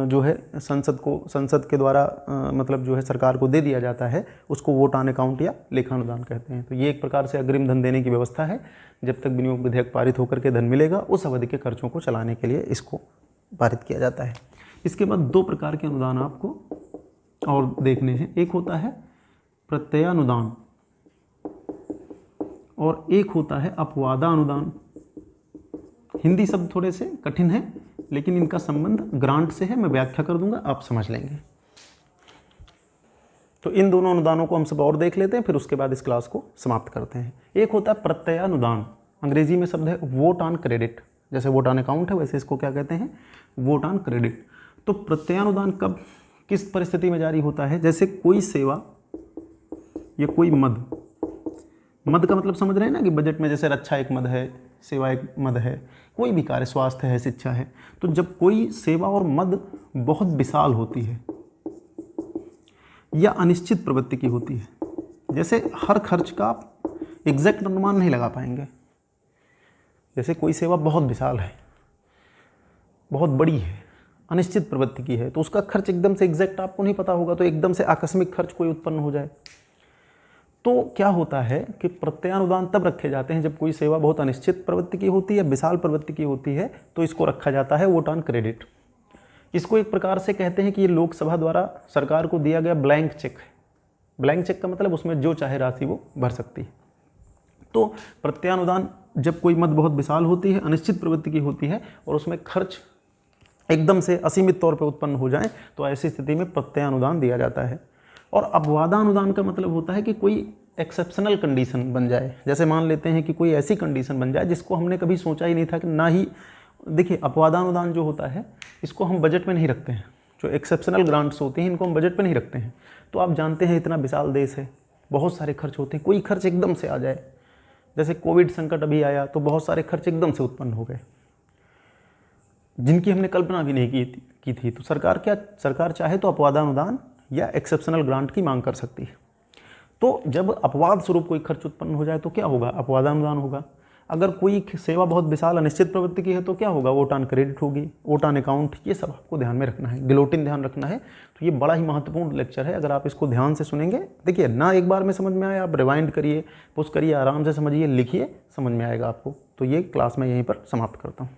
जो है संसद के द्वारा मतलब जो है सरकार को दे दिया जाता है, उसको वोट ऑन अकाउंट या लेखानुदान कहते हैं। तो ये एक प्रकार से अग्रिम धन देने की व्यवस्था है। जब तक विनियोग विधेयक पारित होकर के धन मिलेगा उस अवधि के खर्चों को चलाने के लिए इसको पारित किया जाता है। इसके बाद दो प्रकार के अनुदान आपको और देखने हैं, एक होता है प्रत्ययानुदान और एक होता है अपवादानुदान। हिंदी शब्द थोड़े से कठिन है लेकिन इनका संबंध ग्रांट से है, मैं व्याख्या कर दूंगा, आप समझ लेंगे। तो इन दोनों अनुदानों को हम सब और देख लेते हैं, फिर उसके बाद इस क्लास को समाप्त करते हैं। एक होता है प्रत्ययानुदान, अंग्रेजी में शब्द है वोट ऑन क्रेडिट, जैसे वोट ऑन अकाउंट है वैसे इसको क्या कहते हैं, वोट ऑन क्रेडिट। तो प्रत्ययानुदान कब किस परिस्थिति में जारी होता है, जैसे कोई सेवा या कोई मद का मतलब समझ रहे हैं ना कि बजट में जैसे रक्षा एक मद है, सेवा एक मद है, कोई भी कार्य, स्वास्थ्य है, शिक्षा है, तो जब कोई सेवा और मद बहुत विशाल होती है या अनिश्चित प्रवृत्ति की होती है, जैसे हर खर्च का आप एग्जैक्ट अनुमान नहीं लगा पाएंगे। जैसे कोई सेवा बहुत विशाल है, बहुत बड़ी है, अनिश्चित प्रवृत्ति की है, तो उसका खर्च एकदम से एग्जैक्ट आपको नहीं पता होगा, तो एकदम से आकस्मिक खर्च कोई उत्पन्न हो जाए। तो क्या होता है कि प्रत्ययानुदान तब रखे जाते हैं जब कोई सेवा बहुत अनिश्चित प्रवृत्ति की होती है, विशाल प्रवृत्ति की होती है, तो इसको रखा जाता है वोट ऑन क्रेडिट। इसको एक प्रकार से कहते हैं कि ये लोकसभा द्वारा सरकार को दिया गया ब्लैंक चेक है। ब्लैंक चेक का मतलब उसमें जो चाहे राशि वो भर सकती है। तो प्रत्ययानुदान जब कोई मद बहुत विशाल होती है, अनिश्चित प्रवृत्ति की होती है और उसमें खर्च एकदम से असीमित तौर पर उत्पन्न हो जाए, तो ऐसी स्थिति में प्रत्ययानुदान दिया जाता है। और अपवादानुदान का मतलब होता है कि कोई एक्सेप्शनल कंडीशन बन जाए, जैसे मान लेते हैं कि कोई ऐसी कंडीशन बन जाए जिसको हमने कभी सोचा ही नहीं था कि ना ही, देखिए अपवादानुदान जो होता है इसको हम बजट में नहीं रखते हैं, जो एक्सेप्शनल ग्रांट्स होती हैं इनको हम बजट में नहीं रखते हैं। तो आप जानते हैं इतना विशाल देश है, बहुत सारे खर्च होते हैं, कोई खर्च एकदम से आ जाए, जैसे कोविड संकट अभी आया तो बहुत सारे खर्च एकदम से उत्पन्न हो गए जिनकी हमने कल्पना भी नहीं की थी। तो सरकार चाहे तो अपवादानुदान या एक्सेप्शनल ग्रांट की मांग कर सकती है। तो जब अपवाद स्वरूप कोई खर्च उत्पन्न हो जाए तो क्या होगा, अपवादानुदान होगा। अगर कोई सेवा बहुत विशाल अनिश्चित प्रवृत्ति की है तो क्या होगा, वोट ऑन क्रेडिट होगी, वोट ऑन अकाउंट। ये सब आपको ध्यान में रखना है, गिलोटिन ध्यान रखना है। तो ये बड़ा ही महत्वपूर्ण लेक्चर है, अगर आप इसको ध्यान से सुनेंगे, देखिए ना एक बार में समझ में आए, आप रिवाइंड करिए, पुश करिए, आराम से समझिए, लिखिए, समझ में आएगा आपको। तो ये क्लास मैं यहीं पर समाप्त करता हूँ।